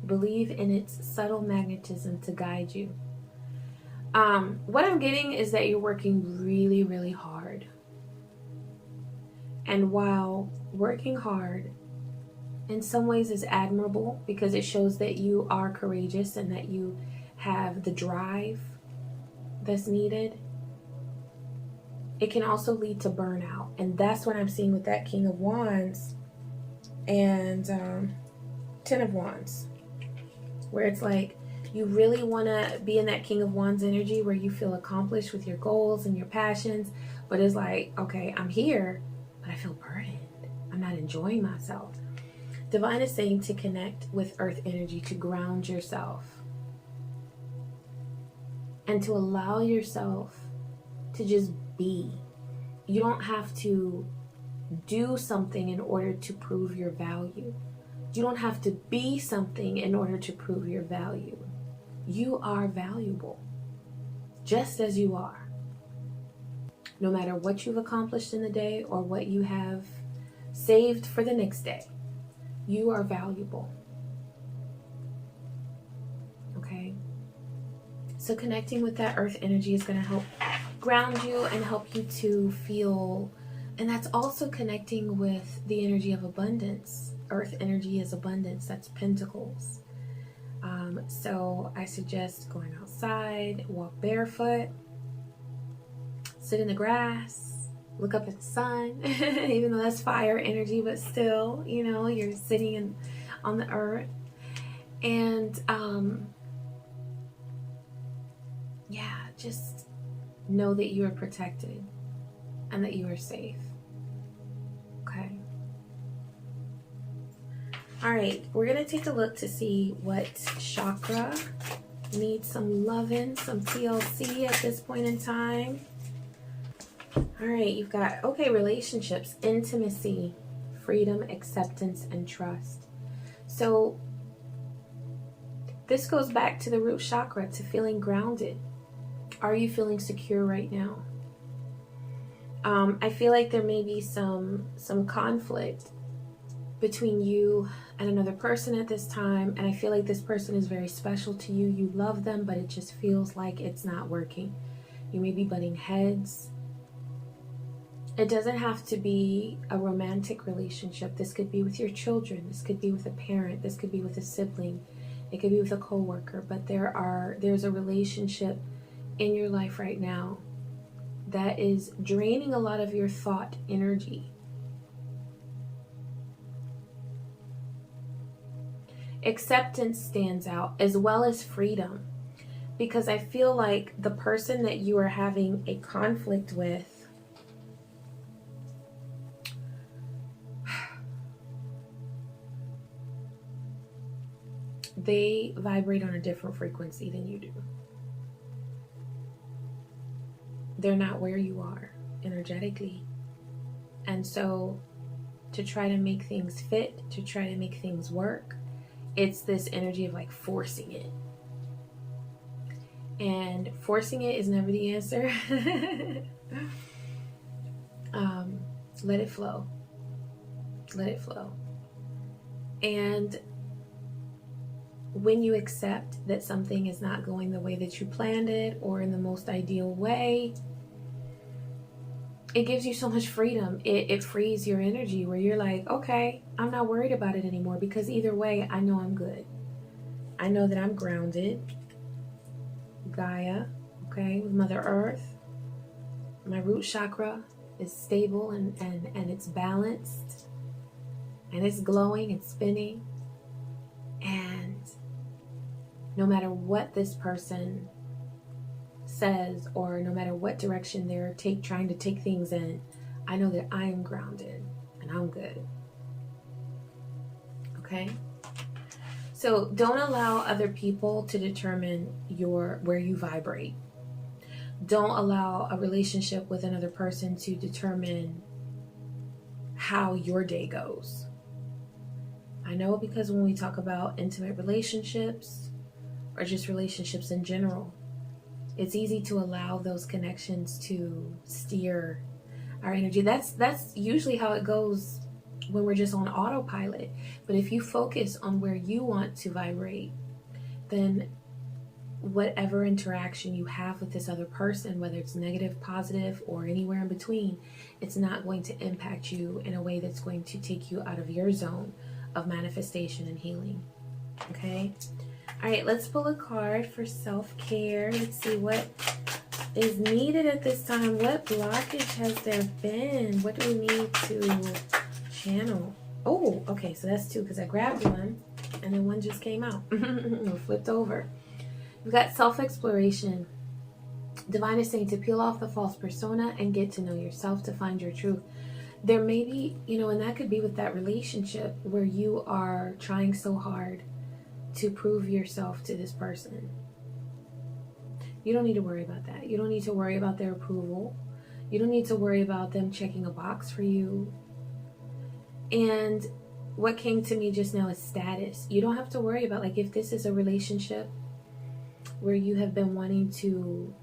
Believe in its subtle magnetism to guide you. What I'm getting is that you're working really, really hard. And while working hard in some ways is admirable because it shows that you are courageous and that you have the drive that's needed, it can also lead to burnout. And that's what I'm seeing with that King of Wands and Ten of Wands, where it's like you really want to be in that King of Wands energy where you feel accomplished with your goals and your passions, but it's like, okay, I'm here, but I feel burdened. I'm not enjoying myself. Divine is saying to connect with earth energy, to ground yourself. and to allow yourself to just be. You don't have to do something in order to prove your value. You don't have to be something in order to prove your value. You are valuable, just as you are. No matter what you've accomplished in the day or what you have saved for the next day, you are valuable. Okay? So connecting with that earth energy is going to help ground you and help you to feel, and that's also connecting with the energy of abundance. Earth energy is abundance. That's pentacles. So I suggest going outside, walk barefoot, sit in the grass, look up at the sun, even though that's fire energy, but still, you know, you're sitting on the earth. And yeah, just know that you are protected and that you are safe. Okay. All right, we're going to take a look to see what chakra needs some loving, some TLC at this point in time. All right, you've got, okay, relationships, intimacy, freedom, acceptance, and trust. So this goes back to the root chakra, to feeling grounded. Are you feeling secure right now? I feel like there may be some conflict between you and another person at this time, and I feel like this person is very special to you. You love them, but it just feels like it's not working. You may be butting heads. It doesn't have to be a romantic relationship. This could be with your children. This could be with a parent. This could be with a sibling. It could be with a coworker. But there's a relationship in your life right now that is draining a lot of your thought energy. Acceptance stands out, as well as freedom, because I feel like the person that you are having a conflict with, they vibrate on a different frequency than you do. They're not where you are energetically. And so to try to make things fit, to try to make things work, it's this energy of like forcing it. And forcing it is never the answer. Let it flow. Let it flow. And when you accept that something is not going the way that you planned it or in the most ideal way, it gives you so much freedom. It frees your energy where you're like, okay, I'm not worried about it anymore, because either way, I know I'm good. I know that I'm grounded. Gaia, okay, with Mother Earth. My root chakra is stable and it's balanced. And it's glowing and spinning. And no matter what this person says, or no matter what direction they're trying to take things in, I know that I am grounded and I'm good. Okay? So don't allow other people to determine where you vibrate. Don't allow a relationship with another person to determine how your day goes. I know, because when we talk about intimate relationships or just relationships in general, it's easy to allow those connections to steer our energy. That's usually how it goes when we're just on autopilot. But if you focus on where you want to vibrate, then whatever interaction you have with this other person, whether it's negative, positive, or anywhere in between, it's not going to impact you in a way that's going to take you out of your zone of manifestation and healing. Okay? All right, let's pull a card for self-care. Let's see what is needed at this time. What blockage has there been? What do we need to channel? Oh, okay, so that's two, because I grabbed one and then one just came out. Or flipped over. We've got self-exploration. Divine is saying to peel off the false persona and get to know yourself, to find your truth. There may be, and that could be with that relationship where you are trying so hard to prove yourself to this person. You don't need to worry about that. You don't need to worry about their approval. You don't need to worry about them checking a box for you. And what came to me just now is status. You don't have to worry about, like, if this is a relationship where you have been wanting to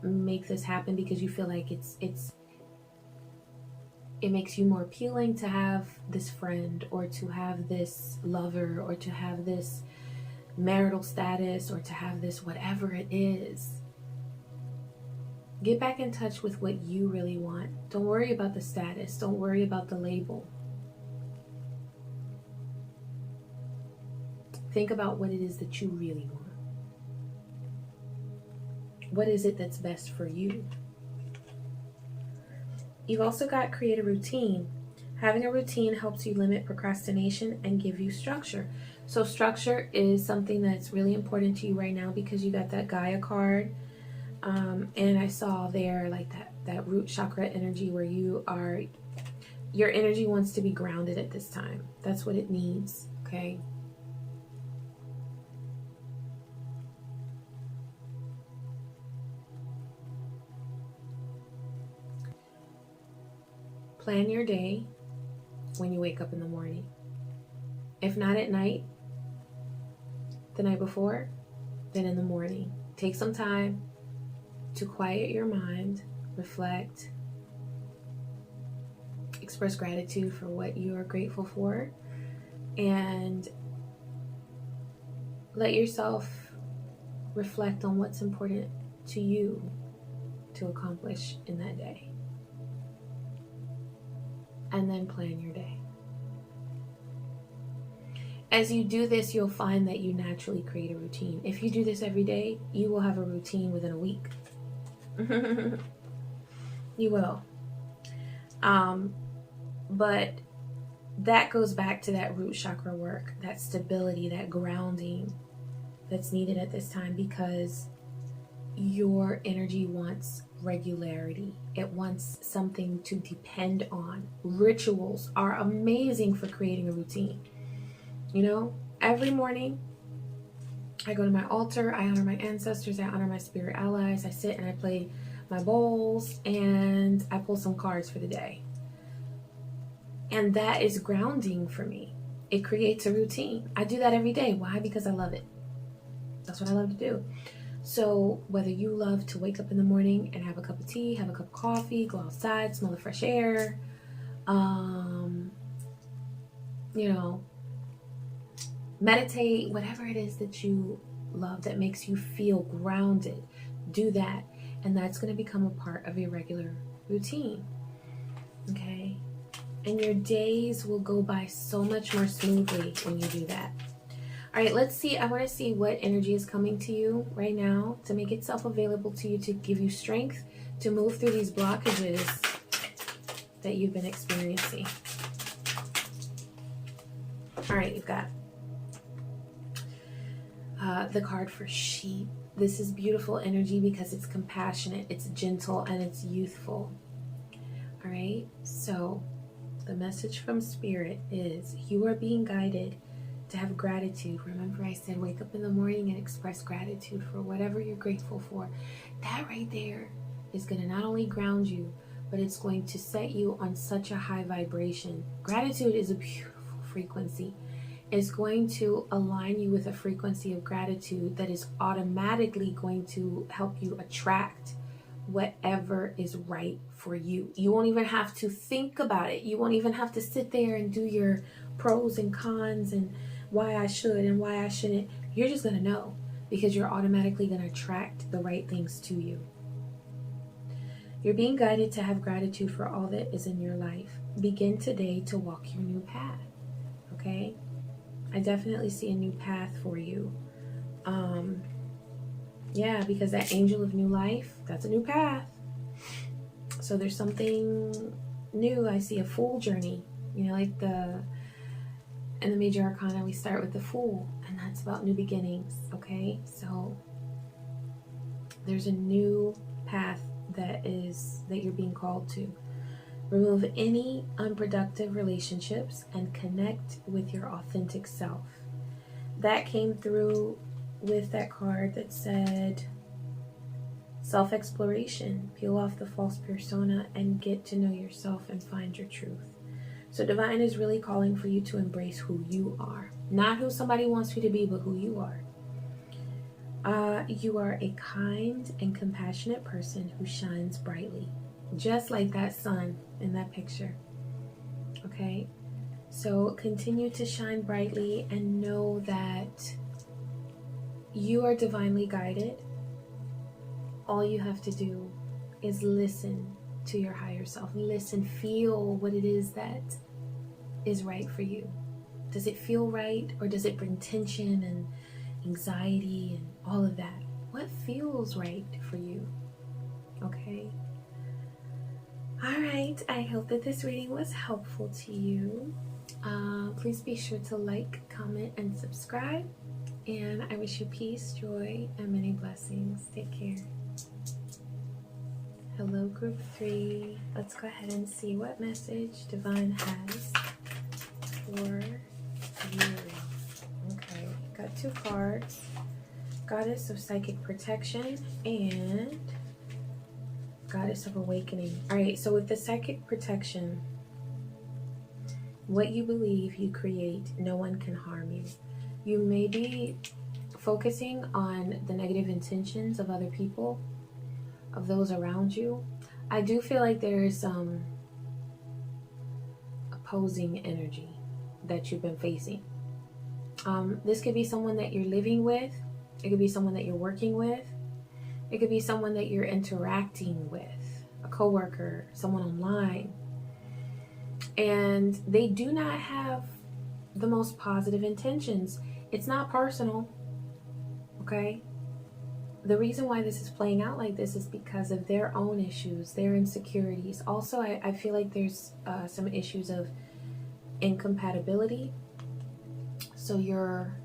make this happen because you feel like it makes you more appealing to have this friend, or to have this lover, or to have this marital status, or to have this whatever it is. Get back in touch with what you really want. Don't worry about the status. Don't worry about the label. Think about what it is that you really want. What is it that's best for you? You've also got create a routine. Having a routine helps you limit procrastination and give you structure. So structure is something that's really important to you right now because you got that Gaia card. And I saw there like that root chakra energy where your energy wants to be grounded at this time. That's what it needs, okay? Plan your day when you wake up in the morning. If not at night, the night before, then in the morning. Take some time to quiet your mind, reflect, express gratitude for what you are grateful for, and let yourself reflect on what's important to you to accomplish in that day. And then plan your day. As you do this, you'll find that you naturally create a routine. If you do this every day, you will have a routine within a week. You will. But that goes back to that root chakra work, that stability, that grounding that's needed at this time, because your energy wants regularity. It wants something to depend on. Rituals are amazing for creating a routine. You know, every morning I go to my altar, I honor my ancestors, I honor my spirit allies, I sit and I play my bowls, and I pull some cards for the day. And that is grounding for me. It creates a routine. I do that every day. Why? Because I love it. That's what I love to do. So whether you love to wake up in the morning and have a cup of tea, have a cup of coffee, go outside, smell the fresh air, meditate, whatever it is that you love that makes you feel grounded, do that. And that's going to become a part of your regular routine. Okay? And your days will go by so much more smoothly when you do that. All right, let's see. I want to see what energy is coming to you right now to make itself available to you, to give you strength to move through these blockages that you've been experiencing. All right, you've got the card for sheep. This is beautiful energy because it's compassionate, it's gentle, and it's youthful. All right, so the message from Spirit is you are being guided to have gratitude. Remember I said wake up in the morning and express gratitude for whatever you're grateful for. That right there is going to not only ground you, but it's going to set you on such a high vibration. Gratitude is a beautiful frequency. It's going to align you with a frequency of gratitude that is automatically going to help you attract whatever is right for you. You won't even have to think about it. You won't even have to sit there and do your pros and cons and why I should and why I shouldn't. You're just going to know, because you're automatically going to attract the right things to you. You're being guided to have gratitude for all that is in your life. Begin today to walk your new path. Okay? I definitely see a new path for you. Yeah, because that angel of new life, that's a new path. So there's something new. I see a Fool journey. You know, like in the major arcana, we start with the Fool, and that's about new beginnings. Okay, so there's a new path that you're being called to. Remove any unproductive relationships and connect with your authentic self. That came through with that card that said Self-exploration, peel off the false persona and get to know yourself and find your truth. So Divine is really calling for you to embrace who you are. Not who somebody wants you to be, but who you are. You are a kind and compassionate person who shines brightly. Just like that sun in that picture. Okay? So continue to shine brightly and know that you are divinely guided. All you have to do is listen to your higher self. Listen, feel what it is that is right for you. Does it feel right, or does it bring tension and anxiety and all of that? What feels right for you? Okay? All right, I hope that this reading was helpful to you. Please be sure to like, comment, and subscribe. And I wish you peace, joy, and many blessings. Take care. Hello, group 3. Let's go ahead and see what message Divine has for you. Okay, got 2 cards. Goddess of Psychic Protection and Goddess of Awakening. Alright, so with the Psychic Protection, what you believe you create, no one can harm you. You may be focusing on the negative intentions of other people, of those around you. I do feel like there is some opposing energy that you've been facing. This could be someone that you're living with. It could be someone that you're working with. It could be someone that you're interacting with, a coworker, someone online. And they do not have the most positive intentions. It's not personal, okay? The reason why this is playing out like this is because of their own issues, their insecurities. Also, I feel like there's some issues of incompatibility. So your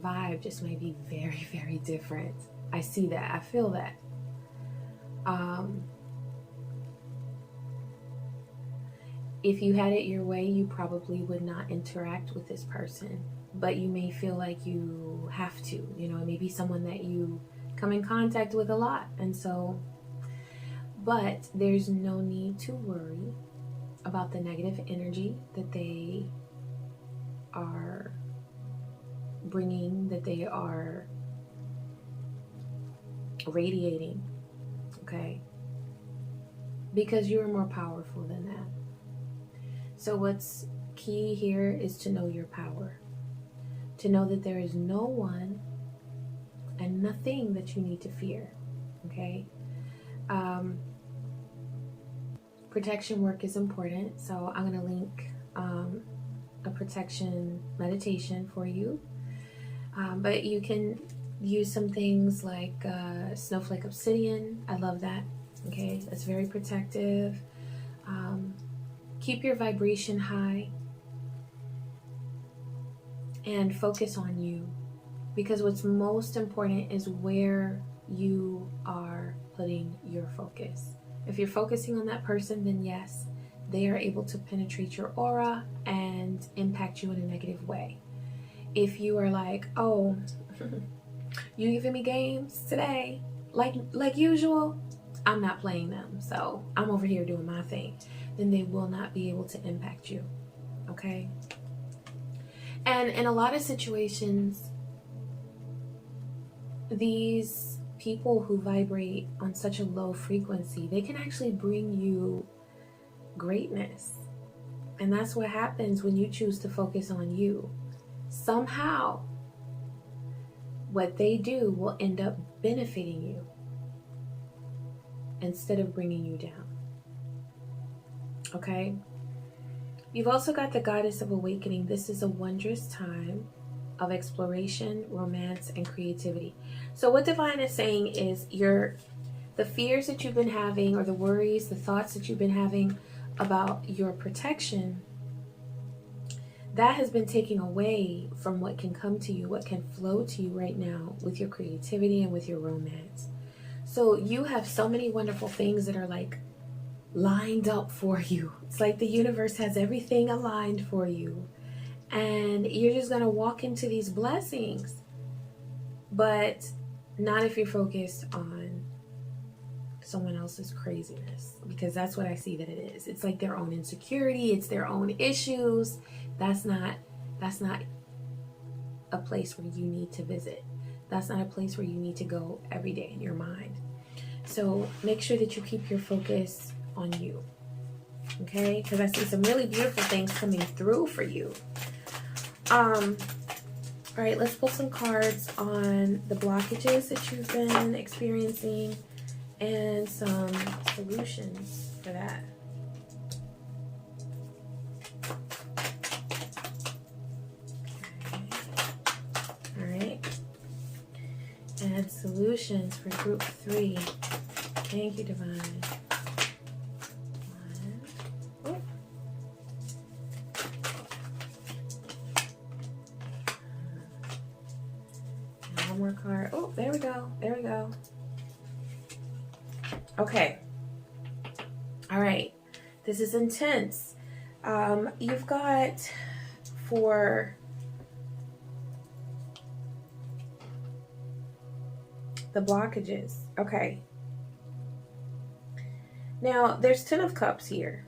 vibe just may be very, very different. I see that. I feel that. If you had it your way, you probably would not interact with this person. But you may feel like you have to. You know, it may be someone that you come in contact with a lot. And so, but there's no need to worry about the negative energy that they are bringing, that they are radiating, okay? Because you are more powerful than that. So what's key here is to know your power. To know that there is no one and nothing that you need to fear, okay? Protection work is important, so I'm going to link a protection meditation for you. But you can use some things like snowflake obsidian. I love that, okay? That's very protective. Keep your vibration high and focus on you, because what's most important is where you are putting your focus. If you're focusing on that person, then yes, they are able to penetrate your aura and impact you in a negative way. If you are like, oh, you giving me games today like usual, I'm not playing them, so I'm over here doing my thing, then they will not be able to impact you, okay? And in a lot of situations, these people who vibrate on such a low frequency, they can actually bring you greatness. And that's what happens when you choose to focus on you. Somehow, what they do will end up benefiting you instead of bringing you down. Okay? You've also got the Goddess of Awakening. This is a wondrous time of exploration, romance, and creativity. So what Divine is saying is the fears that you've been having, or the worries, the thoughts that you've been having about your protection, that has been taken away from what can come to you, what can flow to you right now with your creativity and with your romance. So you have so many wonderful things that are like lined up for you. It's like the universe has everything aligned for you. And you're just going to walk into these blessings. But not if you're focused on someone else's craziness, because that's what I see that it is. It's like their own insecurity, it's their own issues. That's not a place where you need to visit. That's not a place where you need to go every day in your mind. So make sure that you keep your focus on you. Okay? Because I see some really beautiful things coming through for you. All right, let's pull some cards on the blockages that you've been experiencing and some solutions for that. Okay. All right. And solutions for group 3. Thank you, Divine. More card. Oh, there we go. There we go. Okay. All right. This is intense. You've got for the blockages. Okay. Now, there's 10 of Cups here.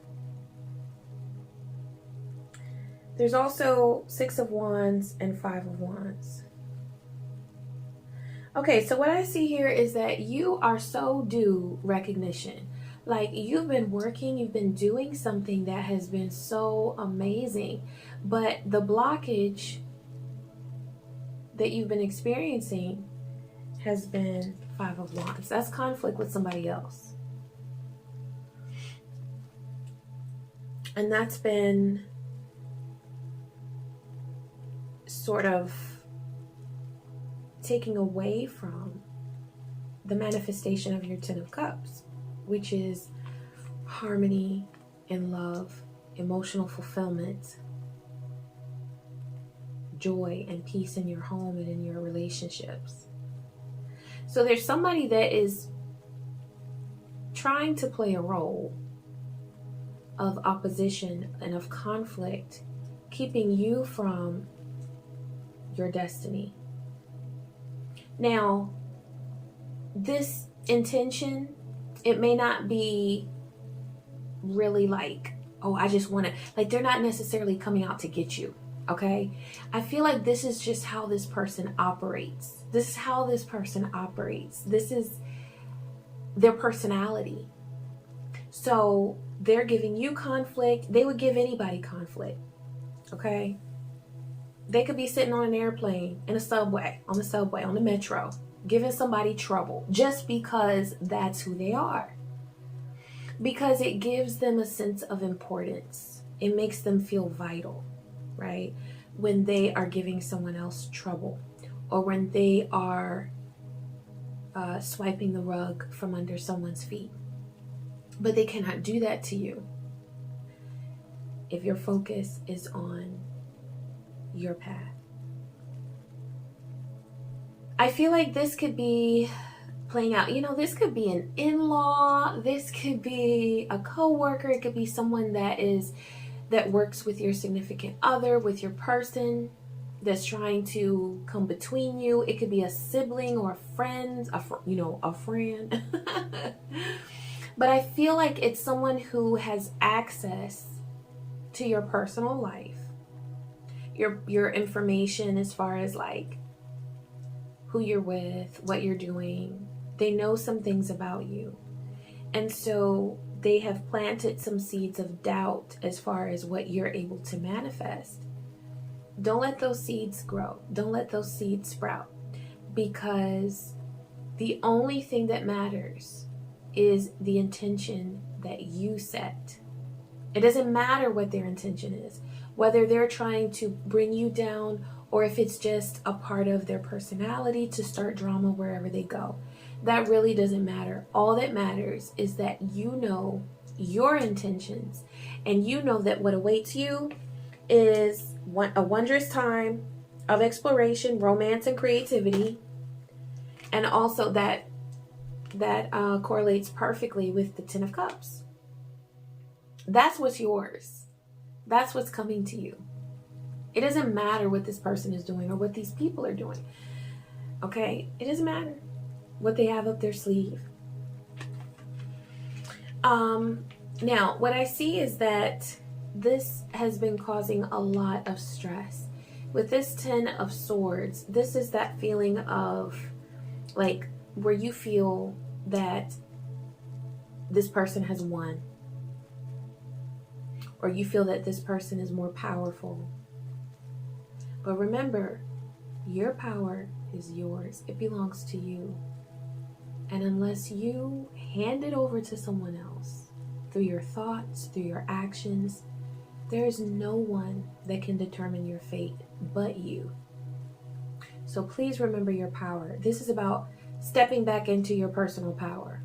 There's also 6 of Wands and 5 of Wands. Okay, so what I see here is that you are so due recognition. Like, you've been working, you've been doing something that has been so amazing, but the blockage that you've been experiencing has been 5 of Wands. That's conflict with somebody else. And that's been sort of taking away from the manifestation of your 10 of Cups, which is harmony and love, emotional fulfillment, joy and peace in your home and in your relationships. So there's somebody that is trying to play a role of opposition and of conflict, keeping you from your destiny. Now, this intention, it may not be really like, oh, I just want to, like, they're not necessarily coming out to get you, okay? I feel like this is just how this person operates. This is how this person operates. This is their personality. So they're giving you conflict. They would give anybody conflict, okay? They could be sitting on an airplane, in a subway, on the metro, giving somebody trouble just because that's who they are. Because it gives them a sense of importance. It makes them feel vital, right? When they are giving someone else trouble, or when they are swiping the rug from under someone's feet. But they cannot do that to you if your focus is on your path. I feel like this could be playing out. You know, this could be an in-law, this could be a co-worker, it could be someone that works with your significant other, with your person that's trying to come between you. It could be a sibling or a friend, a friend. But I feel like it's someone who has access to your personal life, your information as far as like who you're with, what you're doing. They know some things about you. And so they have planted some seeds of doubt as far as what you're able to manifest. Don't let those seeds grow. Don't let those seeds sprout, because the only thing that matters is the intention that you set. It doesn't matter what their intention is, whether they're trying to bring you down or if it's just a part of their personality to start drama wherever they go. That really doesn't matter. All that matters is that you know your intentions, and you know that what awaits you is a wondrous time of exploration, romance, and creativity. And also that correlates perfectly with the 10 of Cups. That's what's yours. That's what's coming to you. It doesn't matter what this person is doing or what these people are doing. Okay? It doesn't matter what they have up their sleeve. Now, what I see is that this has been causing a lot of stress. With this 10 of Swords, this is that feeling of like where you feel that this person has won, or you feel that this person is more powerful. But remember, your power is yours. It belongs to you. And unless you hand it over to someone else, through your thoughts, through your actions, there is no one that can determine your fate but you. So please remember your power. This is about stepping back into your personal power,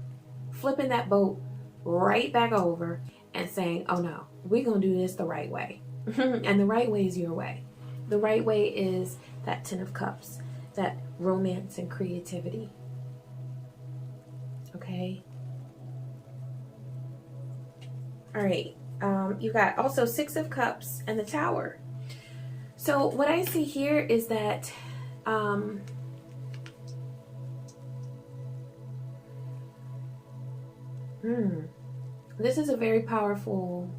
flipping that boat right back over and saying, oh no, we're going to do this the right way. And the right way is your way. The right way is that 10 of Cups, that romance and creativity. Okay. All right. You got also 6 of Cups and the Tower. So what I see here is that this is a very powerful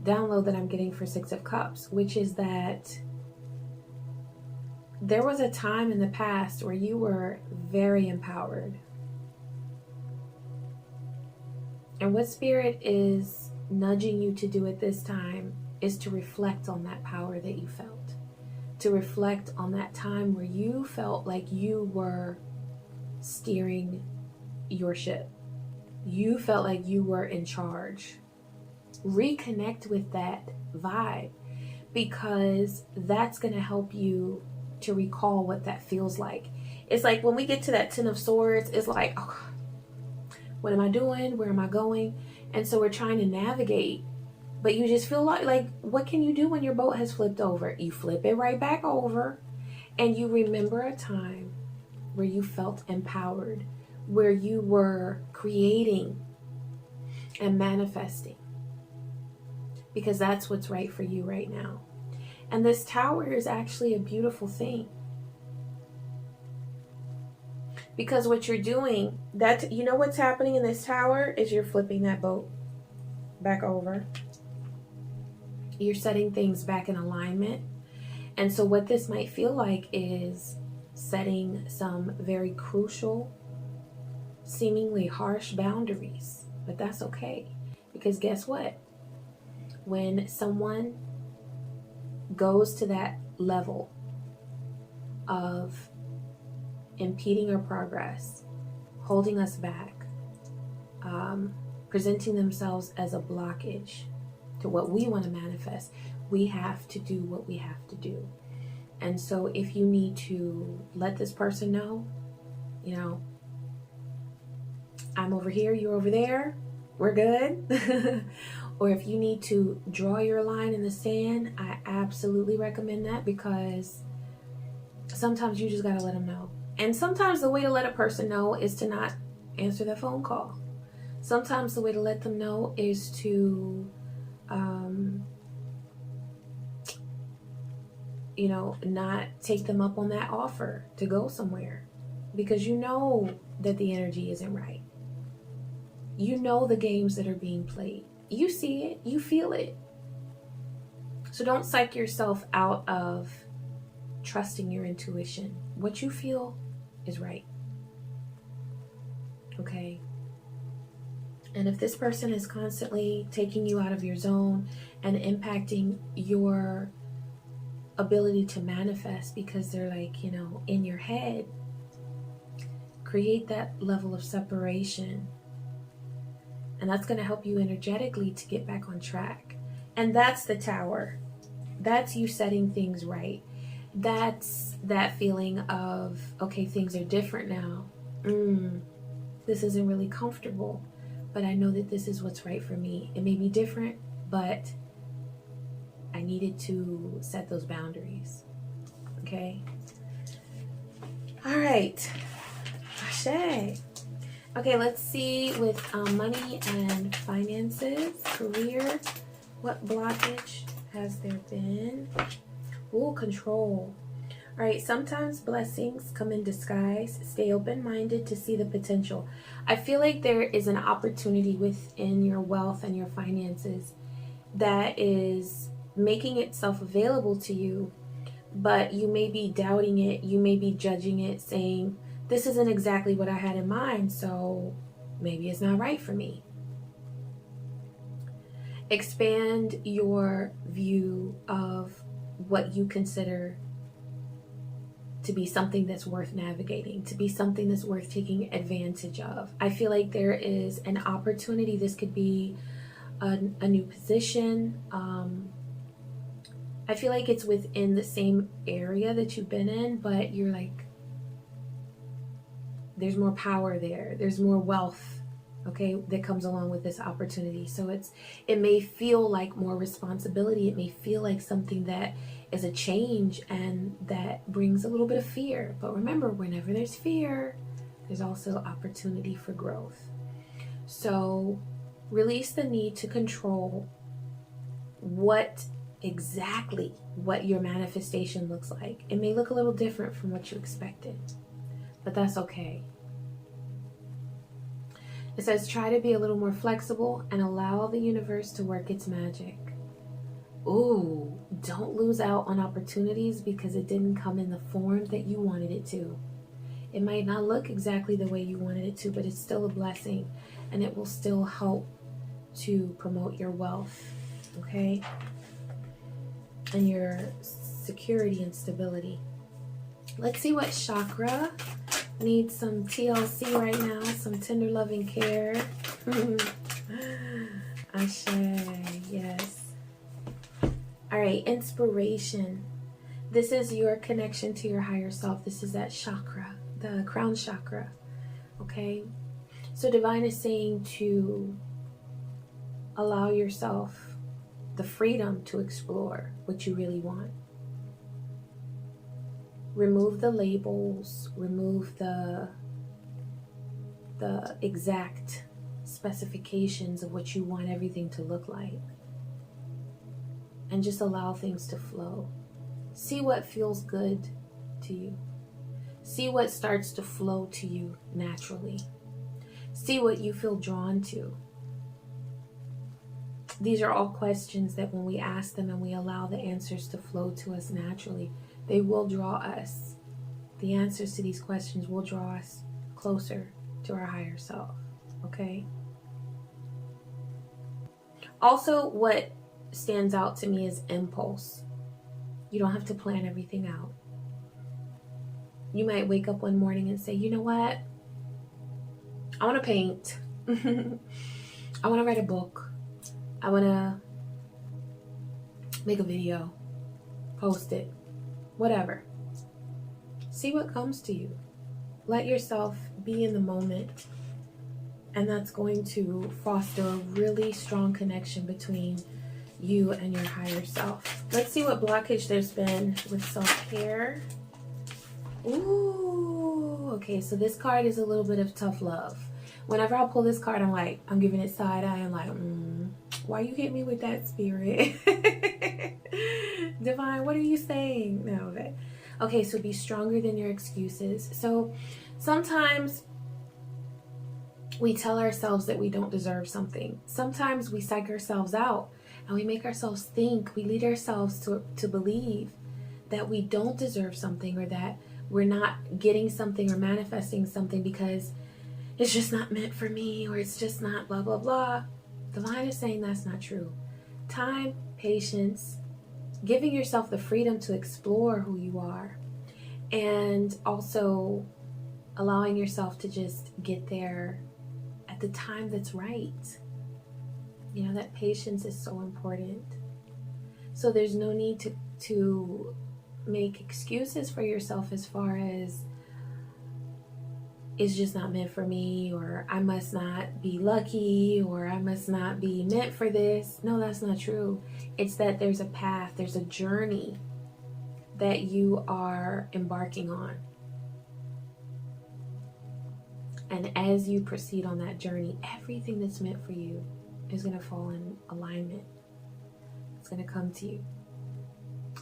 download that I'm getting for 6 of Cups, which is that there was a time in the past where you were very empowered. And what Spirit is nudging you to do at this time is to reflect on that power that you felt. To reflect on that time where you felt like you were steering your ship. You felt like you were in charge. Reconnect with that vibe, because that's going to help you to recall what that feels like. It's like when we get to that 10 of Swords, it's like, oh, what am I doing? Where am I going? And so we're trying to navigate, but you just feel like what can you do when your boat has flipped over? You flip it right back over, and you remember a time where you felt empowered, where you were creating and manifesting, because that's what's right for you right now. And this Tower is actually a beautiful thing, because what you're doing, that, you know what's happening in this Tower is you're flipping that boat back over. You're setting things back in alignment. And so what this might feel like is setting some very crucial, seemingly harsh boundaries. But that's okay, because guess what? When someone goes to that level of impeding our progress, holding us back, presenting themselves as a blockage to what we want to manifest, we have to do what we have to do. And so if you need to let this person know, you know, I'm over here, you're over there, we're good. Or if you need to draw your line in the sand, I absolutely recommend that, because sometimes you just got to let them know. And sometimes the way to let a person know is to not answer their phone call. Sometimes the way to let them know is to, you know, not take them up on that offer to go somewhere, because you know that the energy isn't right. You know the games that are being played. You see it, you feel it. So don't psych yourself out of trusting your intuition. What you feel is right. Okay? And if this person is constantly taking you out of your zone and impacting your ability to manifest, because they're like, you know, in your head, create that level of separation. And that's going to help you energetically to get back on track. And that's the Tower. That's you setting things right. That's that feeling of, okay, things are different now. This isn't really comfortable, but I know that this is what's right for me. It may be different, but I needed to set those boundaries. Okay? All right. Ashe. Okay, let's see with money and finances, career, what blockage has there been? Ooh, control. All right, sometimes blessings come in disguise. Stay open-minded to see the potential. I feel like there is an opportunity within your wealth and your finances that is making itself available to you, but you may be doubting it. You may be judging it, saying, this isn't exactly what I had in mind, so maybe it's not right for me. Expand your view of what you consider to be something that's worth navigating, to be something that's worth taking advantage of. I feel like there is an opportunity. This could be a new position. I feel like it's within the same area that you've been in, but you're like, there's more power there. There's more wealth, okay, that comes along with this opportunity. So it may feel like more responsibility. It may feel like something that is a change and that brings a little bit of fear. But remember, whenever there's fear, there's also opportunity for growth. So release the need to control what your manifestation looks like. It may look a little different from what you expected, but that's okay. It says, try to be a little more flexible and allow the universe to work its magic. Ooh, don't lose out on opportunities because it didn't come in the form that you wanted it to. It might not look exactly the way you wanted it to, but it's still a blessing and it will still help to promote your wealth, okay? And your security and stability. Let's see what chakra needs some TLC right now, some tender loving care. Ashe, yes. All right, inspiration. This is your connection to your higher self. This is that chakra, the crown chakra, okay? So divine is saying to allow yourself the freedom to explore what you really want. Remove the labels, remove the exact specifications of what you want everything to look like. And just allow things to flow. See what feels good to you. See what starts to flow to you naturally. See what you feel drawn to. These are all questions that when we ask them and we allow the answers to flow to us naturally, they will draw us. The answers to these questions will draw us closer to our higher self, okay? Also, what stands out to me is impulse. You don't have to plan everything out. You might wake up one morning and say, you know what? I want to paint. I want to write a book. I want to make a video, post it, whatever. See what comes to you. Let yourself be in the moment. And that's going to foster a really strong connection between you and your higher self. Let's see what blockage there's been with self-care. Ooh, okay, so this card is a little bit of tough love. Whenever I pull this card, I'm giving it side eye. I'm like, why you hit me with that, spirit? Divine, what are you saying? No, okay, so be stronger than your excuses. So sometimes we tell ourselves that we don't deserve something. Sometimes we psych ourselves out and we make ourselves think, we lead ourselves to believe that we don't deserve something, or that we're not getting something or manifesting something because it's just not meant for me, or it's just not blah, blah, blah. Divine is saying that's not true. Time, patience, giving yourself the freedom to explore who you are, and also allowing yourself to just get there at the time that's right. You know, that patience is so important. So there's no need to make excuses for yourself as far as it's just not meant for me, or I must not be lucky, or I must not be meant for this. No, that's not true. It's that there's a path, there's a journey that you are embarking on. And as you proceed on that journey, everything that's meant for you is going to fall in alignment. It's going to come to you.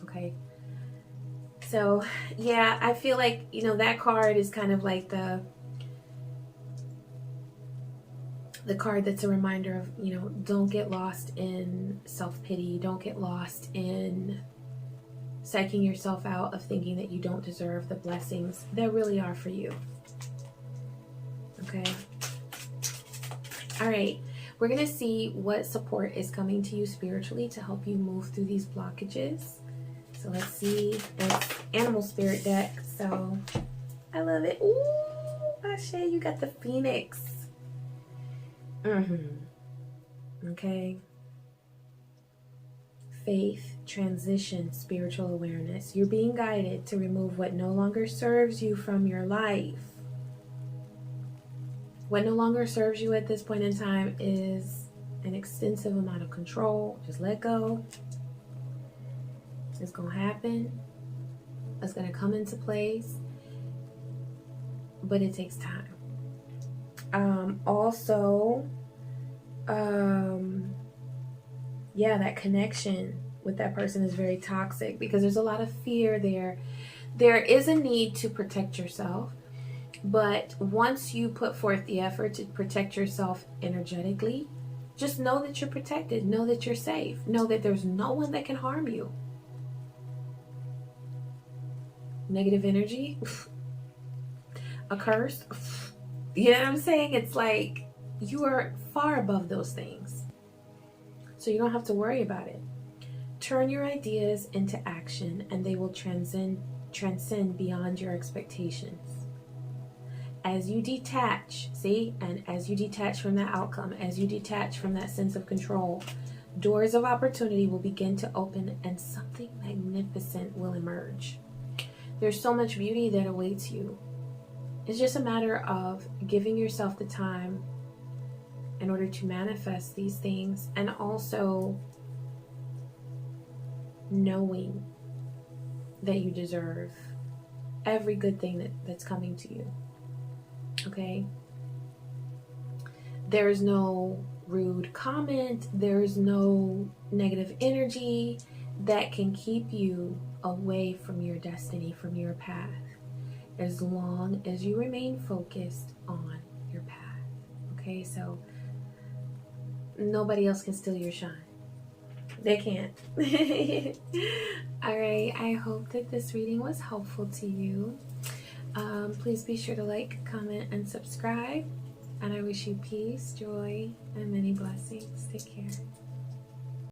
Okay? So yeah, I feel like, that card is kind of like the card that's a reminder of, don't get lost in self-pity. Don't get lost in psyching yourself out of thinking that you don't deserve the blessings that really are for you. Okay. All right. We're going to see what support is coming to you spiritually to help you move through these blockages. So let's see. It's animal spirit deck. So I love it. Ooh, Ashe, you got the phoenix. Okay. Faith, transition, spiritual awareness. You're being guided to remove what no longer serves you from your life. What no longer serves you at this point in time is an extensive amount of control. Just let go. It's going to happen. It's going to come into place. But it takes time. Yeah, that connection with that person is very toxic because there's a lot of fear there. There is a need to protect yourself. But once you put forth the effort to protect yourself energetically, just know that you're protected. Know that you're safe. Know that there's no one that can harm you. Negative energy, a curse, you know what I'm saying? It's like you are far above those things. So you don't have to worry about it. Turn your ideas into action and they will transcend beyond your expectations. As you detach, and as you detach from that outcome, as you detach from that sense of control, doors of opportunity will begin to open and something magnificent will emerge. There's so much beauty that awaits you. It's just a matter of giving yourself the time in order to manifest these things and also knowing that you deserve every good thing that's coming to you. Okay? There's no rude comment. There's no negative energy that can keep you away from your destiny, from your path, as long as you remain focused on your path. Okay? So nobody else can steal your shine. They can't. All right. I hope that this reading was helpful to you. Please be sure to like, comment, and subscribe. And I wish you peace, joy, and many blessings. Take care.